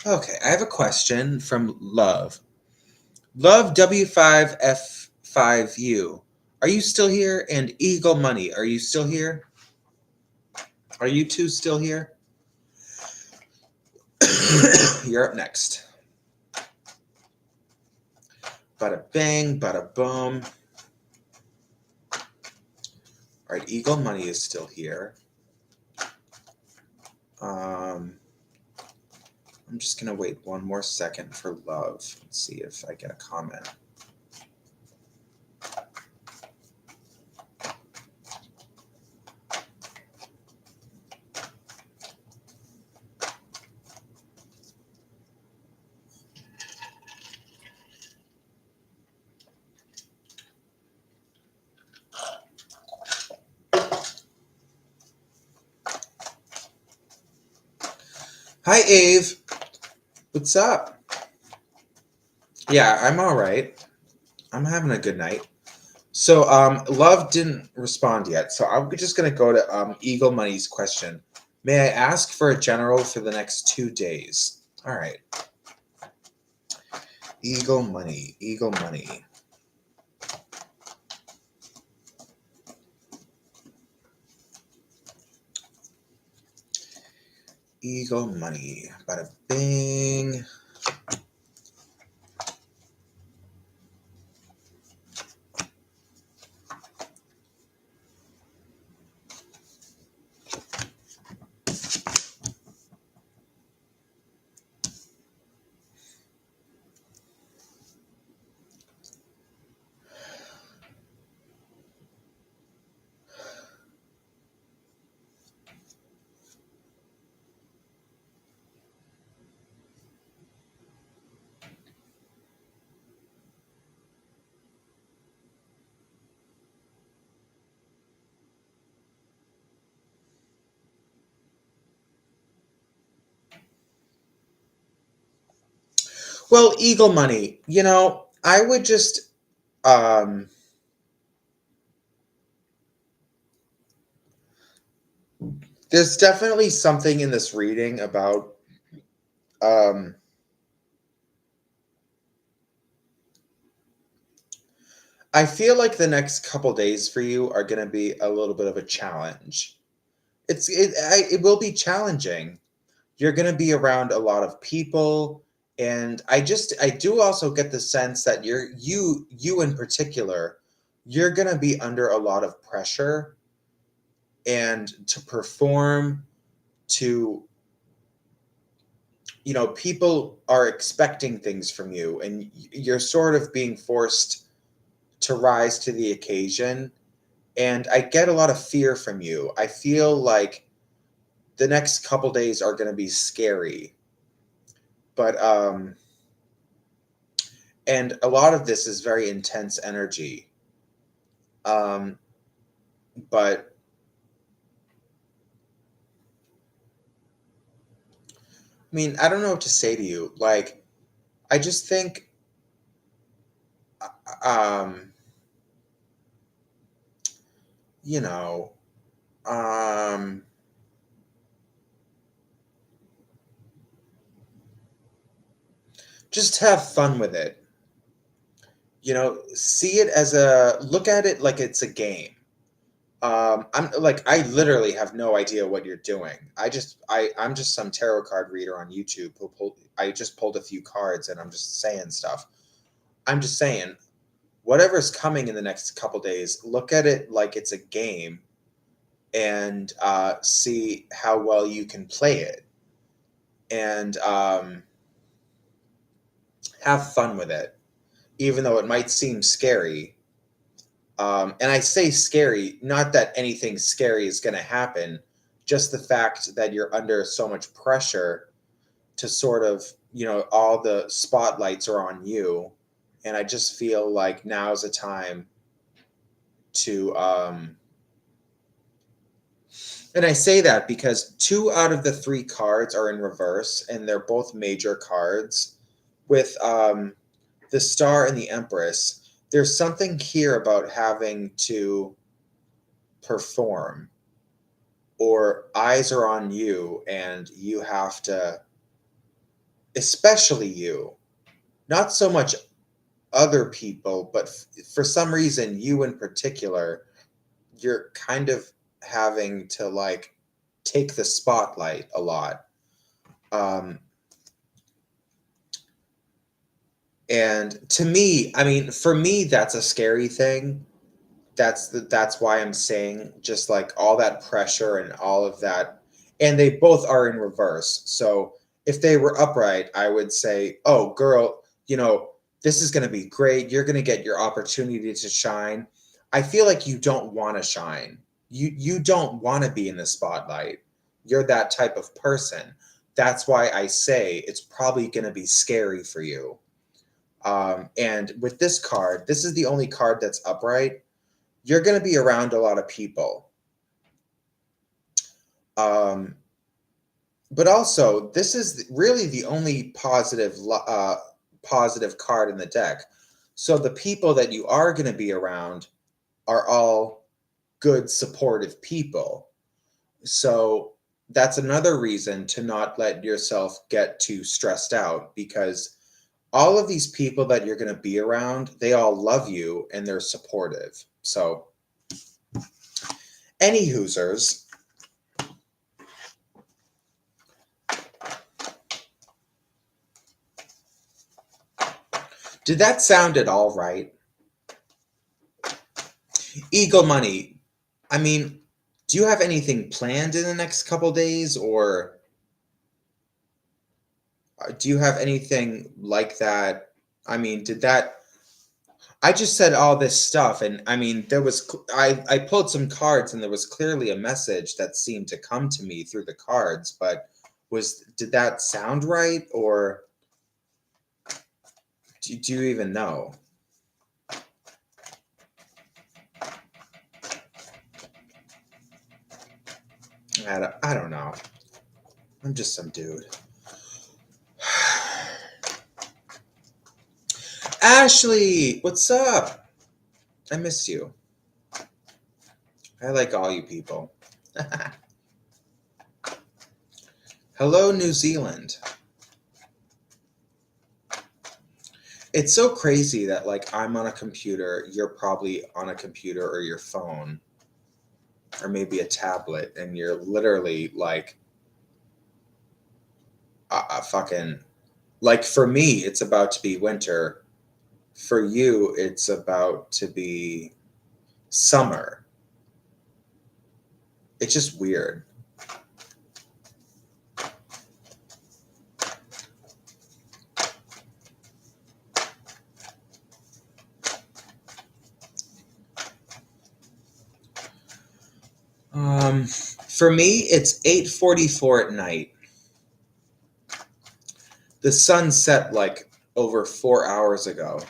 Okay, I have a question from Love. Love W5F5U. Are you still here? And Eagle Money, are you still here? Are you two still here? You're up next. Bada bang, bada boom. All right, Eagle Money is still here. I'm just gonna wait one more second for Love. Let's see if I get a comment. Hi, Ave. What's up? Yeah, I'm all right. I'm having a good night. So, Love didn't respond yet, so I'm just gonna go to Eagle Money's question. May I ask for a general for the next 2 days? All right. Eagle Money, Eagle Money. Eagle Money. Bada bing. Well, Eagle Money, I would just there's definitely something in this reading about I feel like the next couple days for you are going to be a little bit of a challenge. It will be challenging. You're going to be around a lot of people, and I do also get the sense that you in particular, you're going to be under a lot of pressure and to perform to people are expecting things from you, and you're sort of being forced to rise to the occasion. And I get a lot of fear from you. I feel like the next couple days are going to be scary. But and a lot of this is very intense energy. Um but I mean, I don't know what to say to you. Like, I just think um you know, um just have fun with it. See it as look at it like it's a game. I'm like, I literally have no idea what you're doing. I'm just some tarot card reader on YouTube I just pulled a few cards and I'm just saying stuff. I'm just saying, whatever's coming in the next couple days, look at it like it's a game, and see how well you can play it, and have fun with it. even though it might seem scary. And I say scary, not that anything scary is going to happen, just the fact that you're under so much pressure to sort of, all the spotlights are on you. And I just feel like now's a time to, and I say that because 2 out of the 3 cards are in reverse, and they're both major cards. With the Star and the Empress, there's something here about having to perform, or eyes are on you, and you have to, especially you, not so much other people, but for some reason, you in particular, you're kind of having to like take the spotlight a lot. Um, and to me, I mean, for me, that's a scary thing. That's why I'm saying just like all that pressure and all of that, and they both are in reverse. So if they were upright, I would say, "Oh, girl, this is going to be great. You're going to get your opportunity to shine." I feel like you don't want to shine. You don't want to be in the spotlight. You're that type of person. That's why I say it's probably going to be scary for you. And with this card, this is the only card that's upright. You're going to be around a lot of people. But also, this is really the only positive card in the deck. So the people that you are going to be around are all good, supportive people. So that's another reason to not let yourself get too stressed out, because all of these people that you're going to be around, they all love you and they're supportive. So, any Hoosers. Did that sound at all right? Eagle Money. I mean, do you have anything planned in the next couple days, or do you have anything like that? I mean, I just said all this stuff, and I mean, I pulled some cards, and there was clearly a message that seemed to come to me through the cards, but did that sound right, or do you even know? I don't know. I'm just some dude. Ashley, what's up? I miss you. I like all you people. Hello, New Zealand. It's so crazy that like I'm on a computer, you're probably on a computer or your phone, or maybe a tablet, and you're literally like a fucking, like, for me it's about to be winter. For you, it's about to be summer. It's just weird. For me, it's 8:44 at night. The sun set like over 4 hours ago.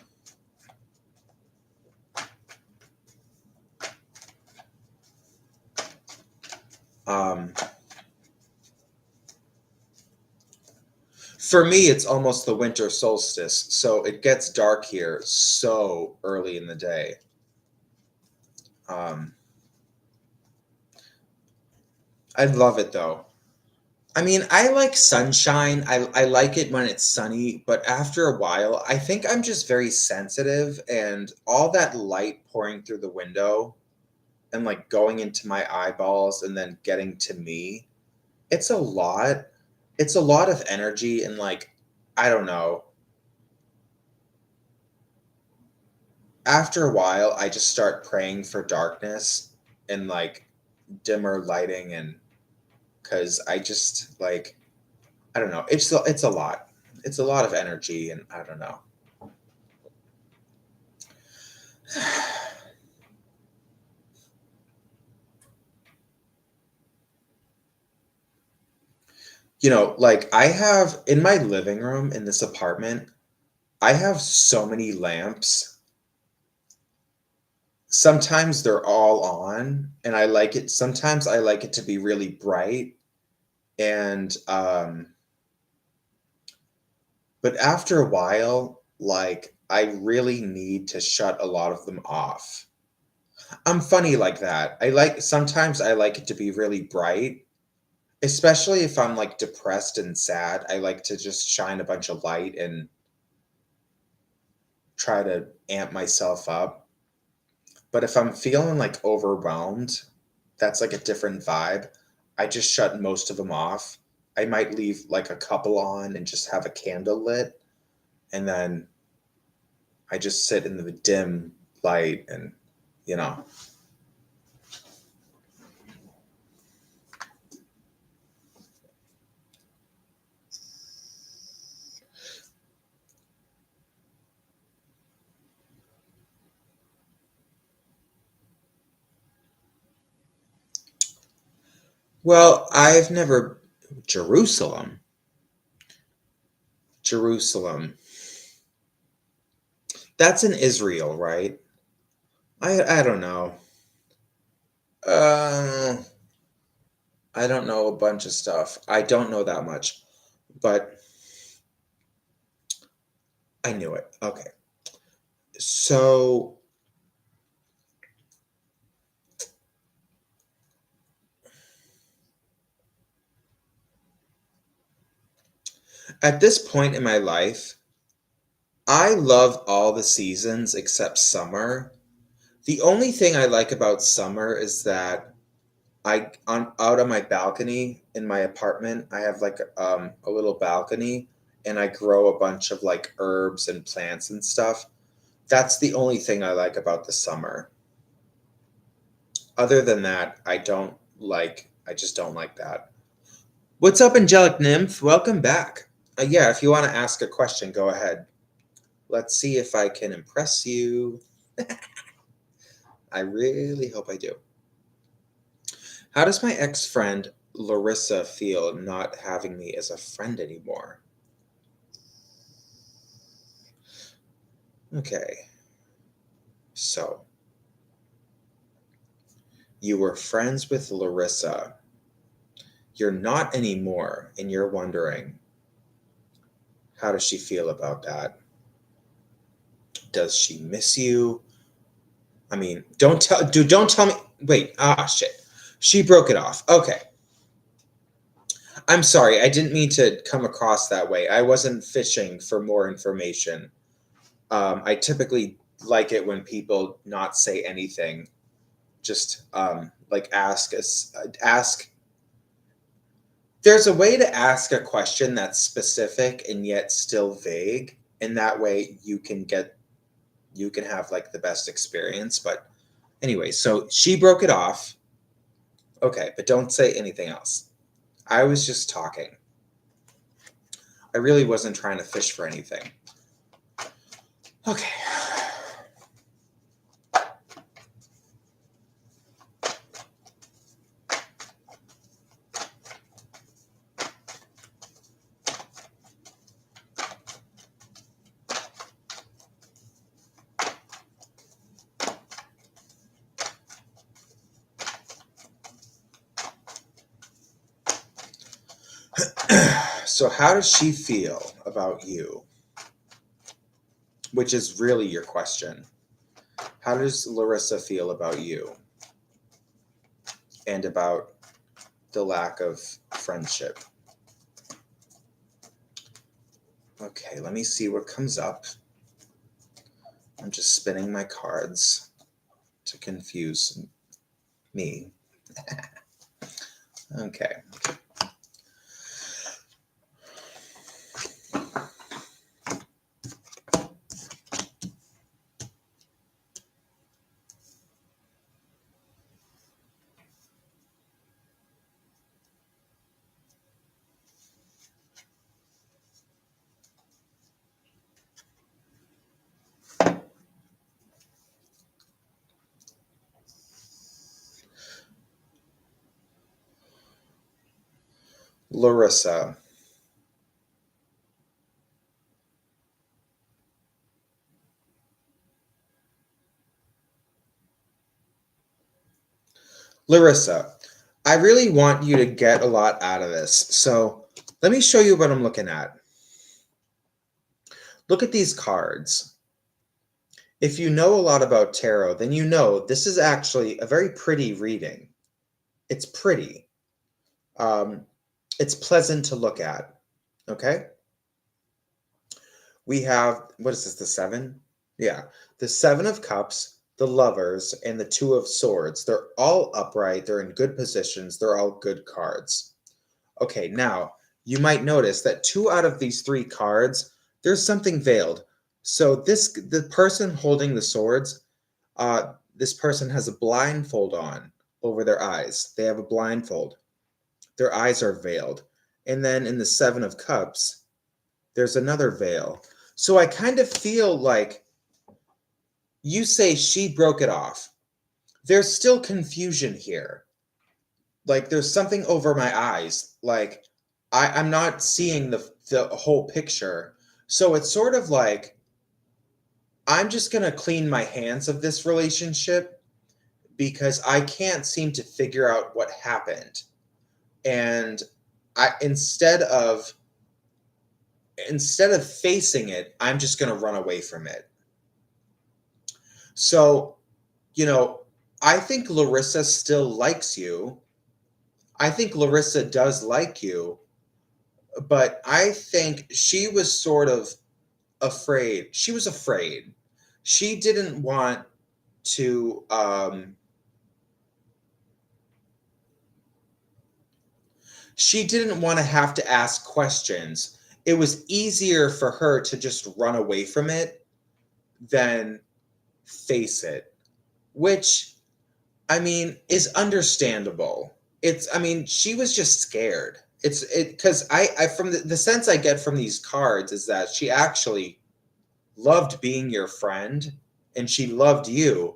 For me, it's almost the winter solstice, so it gets dark here so early in the day. I love it though. I mean, I like sunshine. I like it when it's sunny, but after a while, I think I'm just very sensitive, and all that light pouring through the window and like going into my eyeballs and then getting to me, it's a lot. It's a lot of energy, and like, I don't know. After a while, I just start praying for darkness and like dimmer lighting, and because I just like, I don't know. It's a lot. It's a lot of energy, and I don't know. You know, like I have in my living room in this apartment, I have so many lamps. Sometimes they're all on and I like it. Sometimes I like it to be really bright and but after a while, like I really need to shut a lot of them off. I'm funny like that. Sometimes I like it to be really bright, especially if I'm like depressed and sad. I like to just shine a bunch of light and try to amp myself up. But if I'm feeling like overwhelmed, that's like a different vibe. I just shut most of them off. I might leave like a couple on and just have a candle lit, and then I just sit in the dim light and, you know. Well, I've never Jerusalem. Jerusalem. That's in Israel, right? I don't know. Uh, I don't know a bunch of stuff. I don't know that much, but I knew it. Okay. So at this point in my life, I love all the seasons except summer. The only thing I like about summer is that I on out on my balcony in my apartment, I have like a little balcony and I grow a bunch of like herbs and plants and stuff. That's the only thing I like about the summer. Other than that, I just don't like that. What's up, Angelic Nymph? Welcome back. Yeah, if you want to ask a question, go ahead. Let's see if I can impress you. I really hope I do. How does my ex friend Larissa feel not having me as a friend anymore? Okay, so you were friends with Larissa. You're not anymore, and you're wondering, how does she feel about that? Does she miss you? I mean, don't tell me. Wait, shit. She broke it off. Okay. I'm sorry. I didn't mean to come across that way. I wasn't fishing for more information. I typically like it when people not say anything. Just like ask. There's a way to ask a question that's specific and yet still vague, and that way you can have like the best experience. But anyway, so she broke it off. Okay, but don't say anything else. I was just talking. I really wasn't trying to fish for anything. Okay. So, how does she feel about you? Which is really your question. How does Larissa feel about you and about the lack of friendship? Okay, let me see what comes up. I'm just spinning my cards to confuse me. Okay. Larissa. Larissa, I really want you to get a lot out of this. So let me show you what I'm looking at. Look at these cards. If you know a lot about tarot, then you know this is actually a very pretty reading. It's pretty. Um, it's pleasant to look at. Okay? We have, what is this, the seven? Yeah. The Seven of Cups, the Lovers, and the Two of Swords. They're all upright. They're in good positions. They're all good cards. Okay, now you might notice that two out of these three cards, there's something veiled. So the person holding the swords, this person has a blindfold on over their eyes. They have a blindfold. Their eyes are veiled. And then in the Seven of Cups, there's another veil. So I kind of feel like you say she broke it off. There's still confusion here. Like there's something over my eyes. Like I'm not seeing the whole picture. So it's sort of like I'm just gonna clean my hands of this relationship because I can't seem to figure out what happened. And I instead of facing it, I'm just gonna run away from it. So, you know, I think Larissa still likes you. I think Larissa does like you, but I think she was sort of afraid. She was afraid. She didn't want to she didn't want to have to ask questions. It was easier for her to just run away from it than face it, which I mean is understandable. I mean, she was just scared. It because I from the sense I get from these cards is that she actually loved being your friend and she loved you.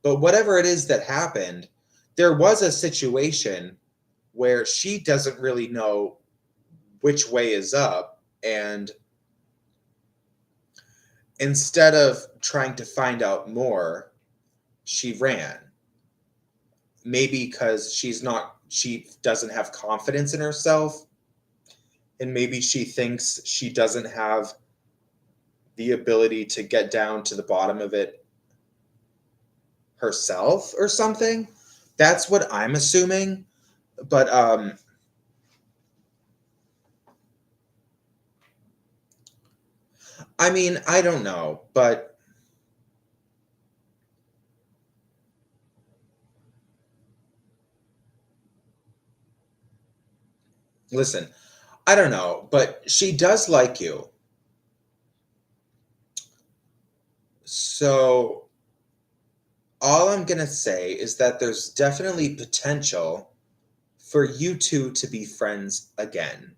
But whatever it is that happened, there was a situation where she doesn't really know which way is up. And instead of trying to find out more, she ran. Maybe because she doesn't have confidence in herself. And maybe she thinks she doesn't have the ability to get down to the bottom of it herself or something. That's what I'm assuming. But I mean, I don't know, but listen, I don't know, but she does like you. So all I'm going to say is that there's definitely potential for you two to be friends again.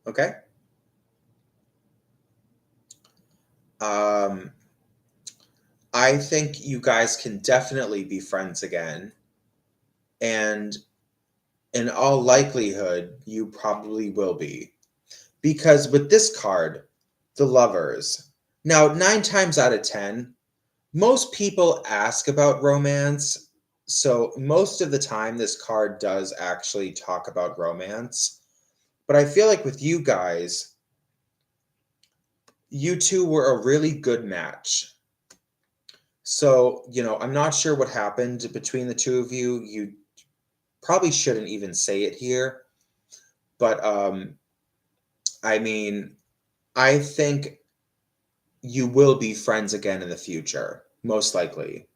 Okay? Um, I think you guys can definitely be friends again. And in all likelihood, you probably will be. Because with this card, the lovers, now 9 times out of 10, most people ask about romance. So most of the time, this card does actually talk about romance. But I feel like with you guys, you two were a really good match. So, I'm not sure what happened between the two of you. You probably shouldn't even say it here. But I mean, I think you will be friends again in the future, most likely.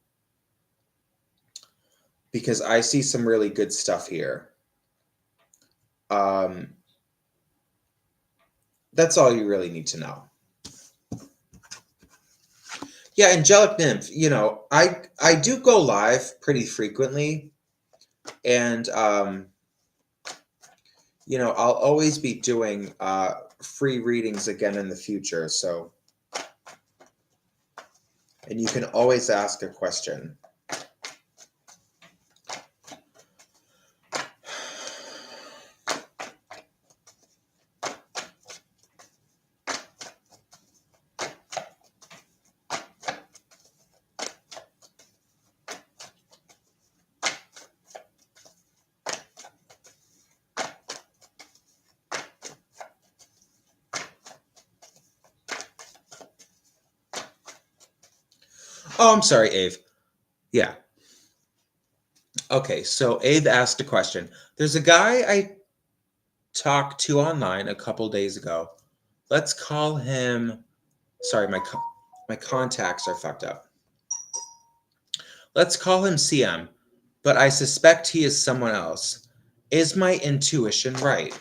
Because I see some really good stuff here. Um, that's all you really need to know. Yeah, Angelic Nymph, I do go live pretty frequently, and I'll always be doing free readings again in the future. So, and you can always ask a question. Oh, I'm sorry, Ave. Yeah. Okay, so Ave asked a question. There's a guy I talked to online a couple days ago. Let's call him. Sorry, my contacts are fucked up. Let's call him CM, but I suspect he is someone else. Is my intuition right?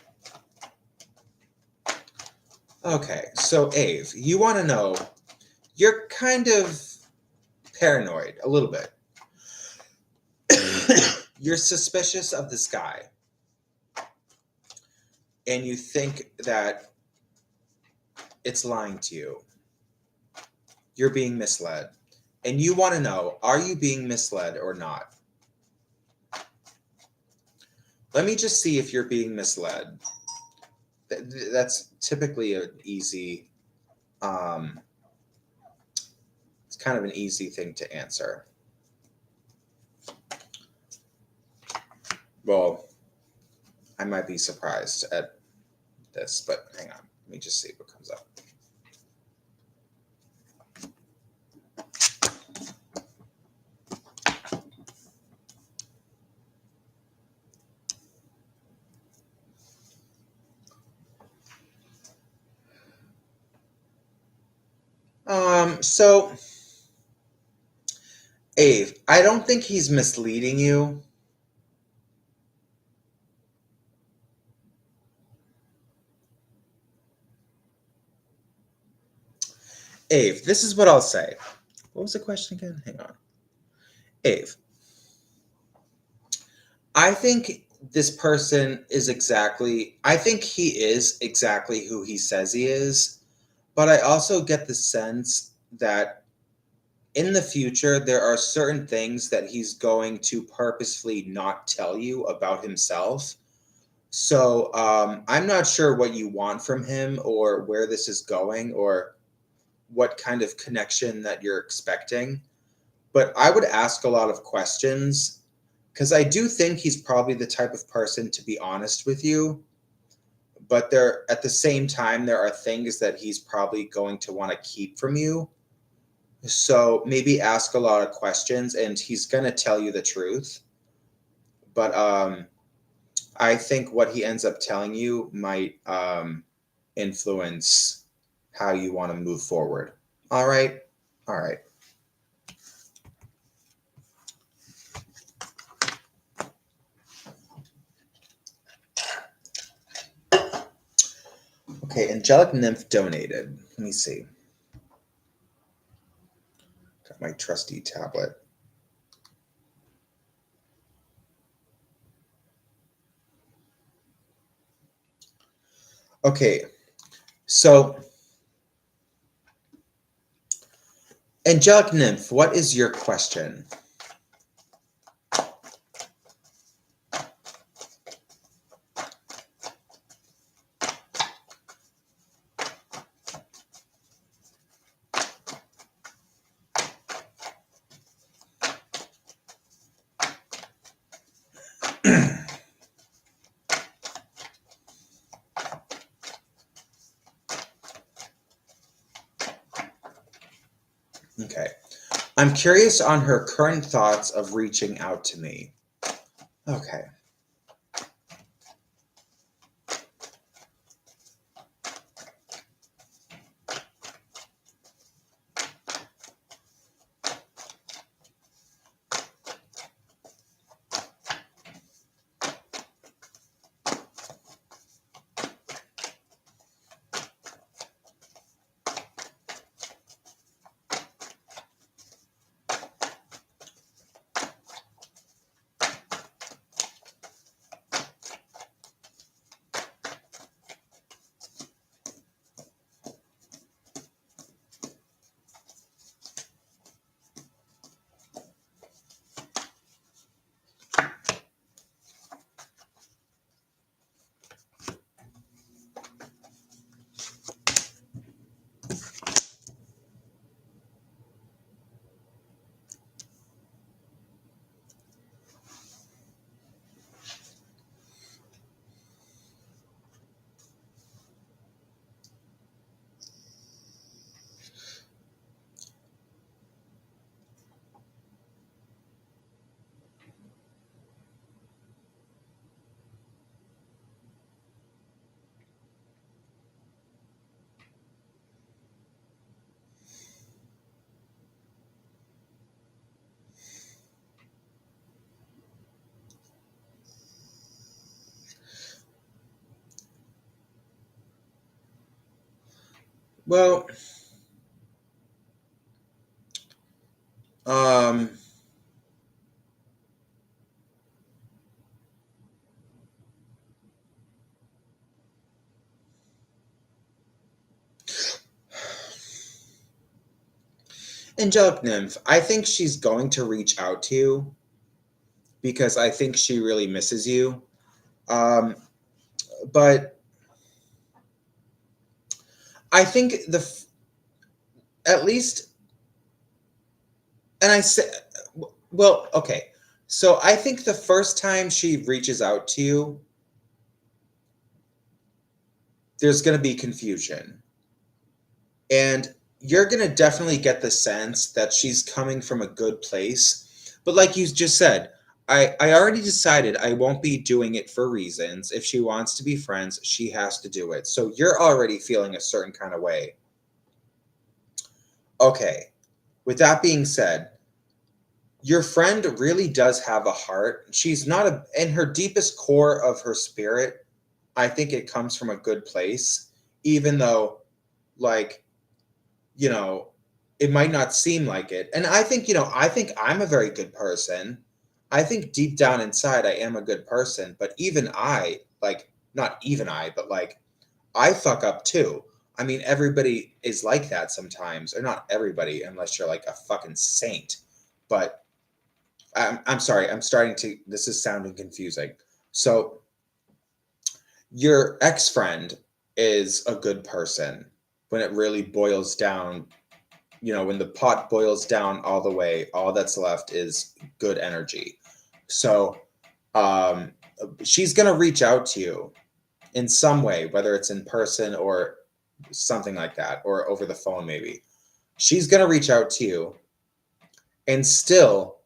Okay, so Ave, you want to know, you're kind of paranoid, a little bit. You're suspicious of this guy, and you think that it's lying to you. You're being misled. And you want to know, are you being misled or not? Let me just see if you're being misled. That's typically an easy, it's kind of an easy thing to answer. Well, I might be surprised at this, but hang on. Let me just see what comes up. So, Ave, I don't think he's misleading you. Ave, this is what I'll say. What was the question again? Hang on. Ave, I think this person is I think he is exactly who he says he is, but I also get the sense that in the future, there are certain things that he's going to purposefully not tell you about himself. So I'm not sure what you want from him or where this is going or what kind of connection that you're expecting. But I would ask a lot of questions because I do think he's probably the type of person to be honest with you. But at the same time, there are things that he's probably going to want to keep from you. So maybe ask a lot of questions and he's going to tell you the truth. But I think what he ends up telling you might influence how you want to move forward. All right. All right. Okay. Angelic Nymph donated. Let me see. Got my trusty tablet. Okay. So, Angelic Nymph, what is your question? Okay. I'm curious on her current thoughts of reaching out to me. Okay. Well, um, Angelic Nymph, I think she's going to reach out to you because I think she really misses you. Um, but I think at least, and I said, well, okay. So I think the first time she reaches out to you, there's going to be confusion. And you're going to definitely get the sense that she's coming from a good place. But like you just said, I already decided I won't be doing it for reasons. If she wants to be friends, she has to do it. So you're already feeling a certain kind of way. Okay. With that being said, your friend really does have a heart. She's not in her deepest core of her spirit. I think it comes from a good place, even though, like, you know, it might not seem like it. And I think, I think I'm a very good person. I think deep down inside, I am a good person. But even I, like, not even I, but like, I fuck up too. I mean, everybody is like that sometimes, or not everybody, unless you're like a fucking saint. But I'm sorry, I'm starting to, this is sounding confusing. So, your ex friend is a good person when it really boils down. When the pot boils down all the way, all that's left is good energy. So, um, she's going to reach out to you in some way, whether it's in person or something like that, or over the phone, maybe. She's going to reach out to you, and still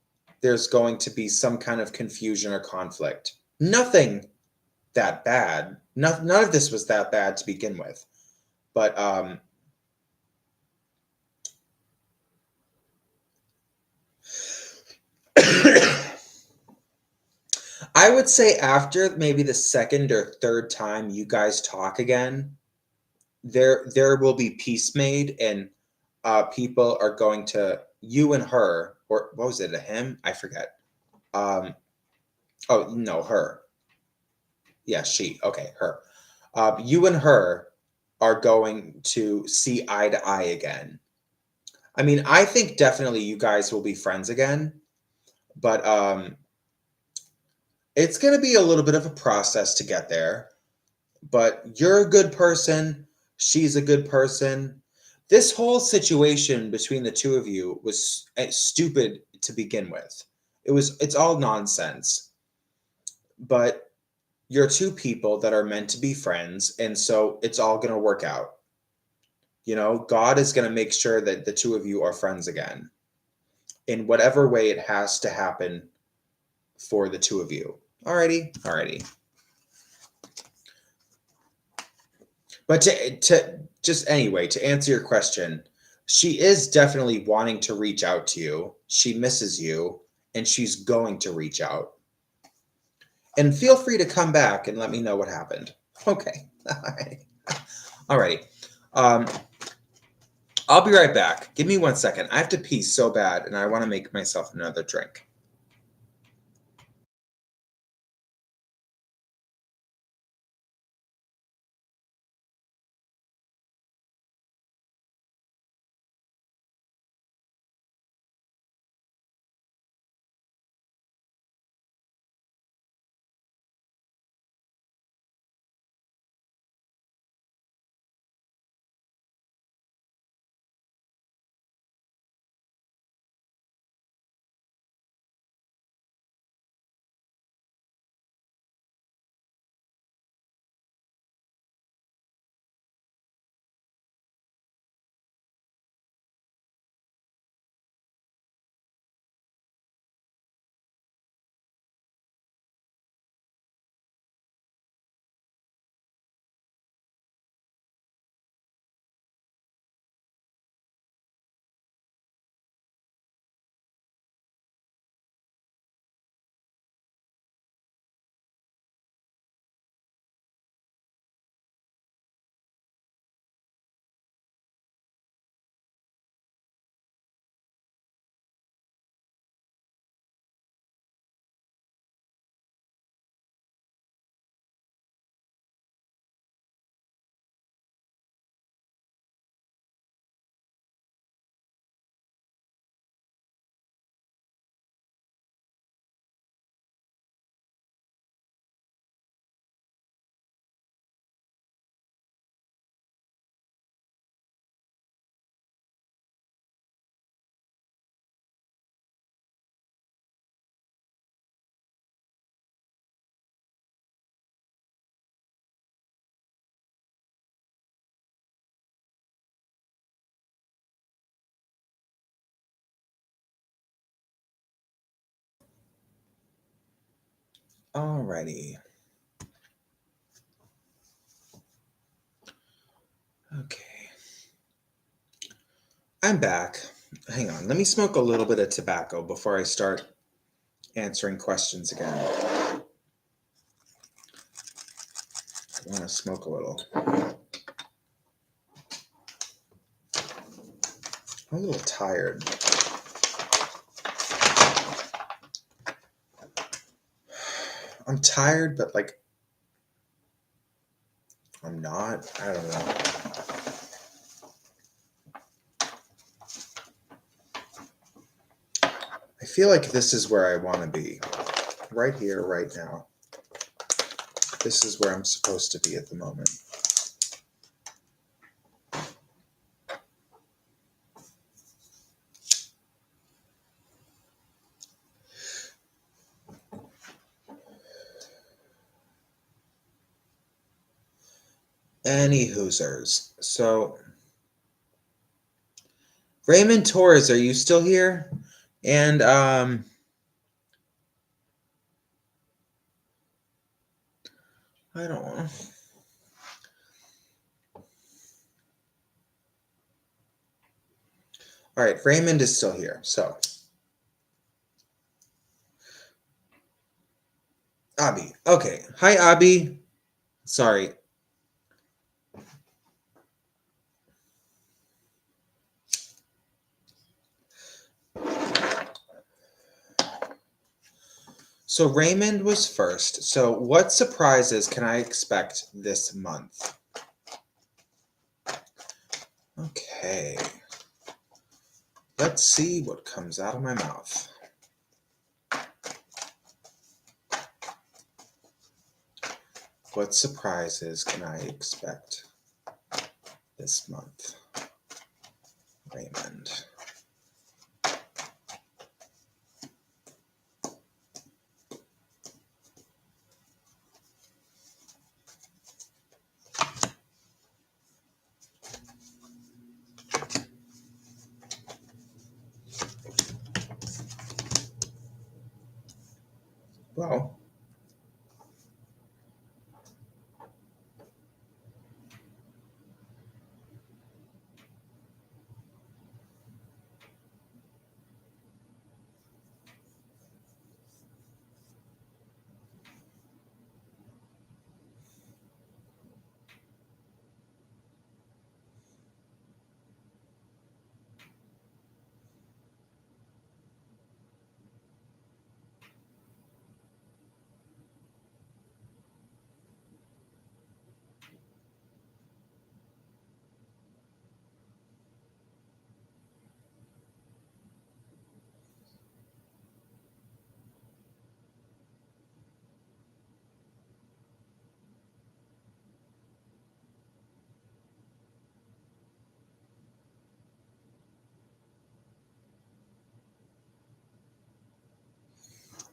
there's going to be some kind of confusion or conflict. Nothing that bad. None of this was that bad to begin with. But I would say after maybe the second or third time you guys talk again, there will be peace made, and people are going to, you and her, or what was it, a him? I forget. Um, oh no, her. Yeah, she. Okay, her. You and her are going to see eye to eye again. I mean, I think definitely you guys will be friends again, but it's going to be a little bit of a process to get there. But you're a good person. She's a good person. This whole situation between the two of you was stupid to begin with. It's all nonsense. But you're two people that are meant to be friends, and so it's all going to work out. God is going to make sure that the two of you are friends again in whatever way it has to happen for the two of you. Alrighty, alrighty. But to just anyway, to answer your question, she is definitely wanting to reach out to you. She misses you, and she's going to reach out. And feel free to come back and let me know what happened. Okay. Alrighty. Um, I'll be right back. Give me 1 second. I have to pee so bad, and I want to make myself another drink. Alrighty. Okay. I'm back. Hang on. Let me smoke a little bit of tobacco before I start answering questions again. I want to smoke a little. I'm a little tired. I'm tired, but like, I'm not. I don't know. I feel like this is where I want to be. Right here, right now. This is where I'm supposed to be at the moment. Any hoosers. So, Raymond Torres, are you still here? And I don't know. All right, Raymond is still here. So, Abby. Okay. Hi, Abby. Sorry. So Raymond was first. So what surprises can I expect this month? Okay. Let's see what comes out of my mouth. What surprises can I expect this month? Raymond.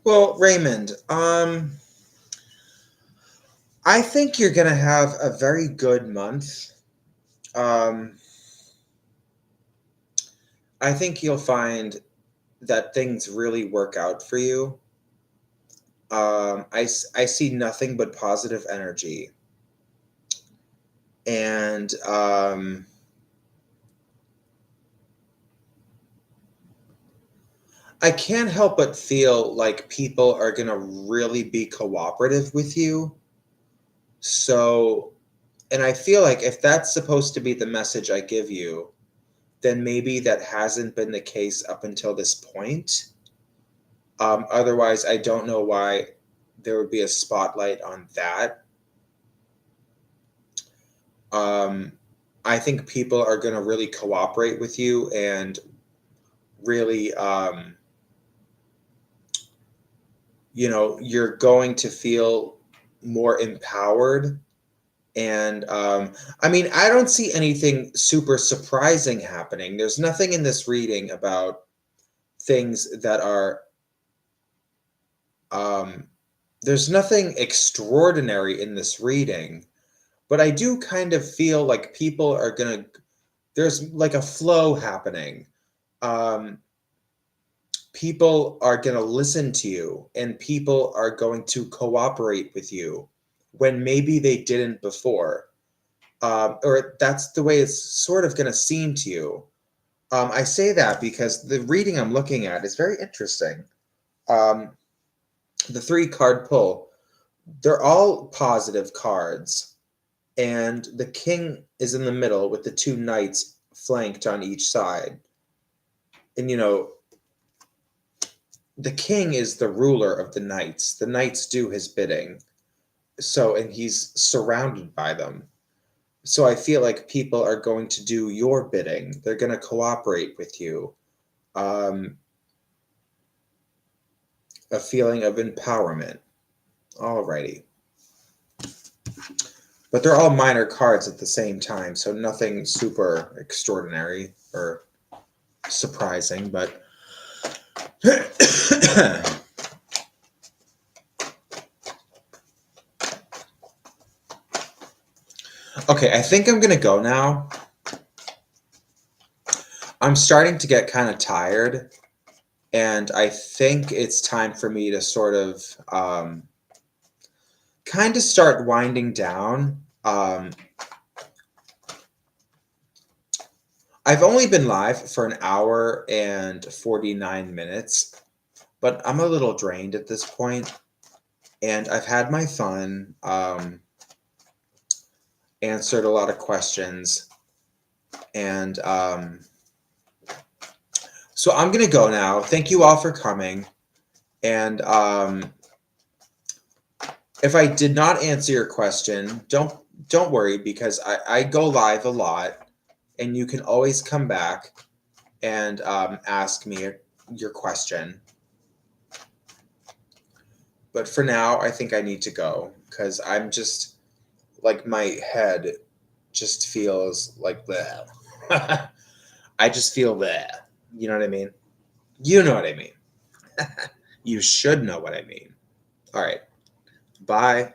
Well, Raymond, I think you're going to have a very good month. I think you'll find that things really work out for you. I see nothing but positive energy. And I can't help but feel like people are going to really be cooperative with you. So, and I feel like if that's supposed to be the message I give you, then maybe that hasn't been the case up until this point. Otherwise, I don't know why there would be a spotlight on that. I think people are going to really cooperate with you and really, you're going to feel more empowered. And I mean, I don't see anything super surprising happening. There's nothing in this reading about things that are, there's nothing extraordinary in this reading, but I do kind of feel like people are going to, there's like a flow happening. people are going to listen to you and people are going to cooperate with you when maybe they didn't before. Or that's the way it's sort of going to seem to you. I say that because the reading I'm looking at is very interesting. The 3-card pull, they're all positive cards, and the king is in the middle with the 2 knights flanked on each side. And, the king is the ruler of the knights. The knights do his bidding. So, and he's surrounded by them. So I feel like people are going to do your bidding. They're going to cooperate with you. A feeling of empowerment. Alrighty. But they're all minor cards at the same time, so nothing super extraordinary or surprising, but okay, I think I'm gonna go now. I'm starting to get kind of tired, and I think it's time for me to sort of kind of start winding down. I've only been live for an hour and 49 minutes, but I'm a little drained at this point, and I've had my fun, answered a lot of questions, and so I'm going to go now. Thank you all for coming, and if I did not answer your question, don't worry, because I go live a lot, and you can always come back and ask me your question. But for now, I think I need to go because I'm just like my head just feels like bleh. I just feel bleh. You know what I mean? You know what I mean. You should know what I mean. All right. Bye.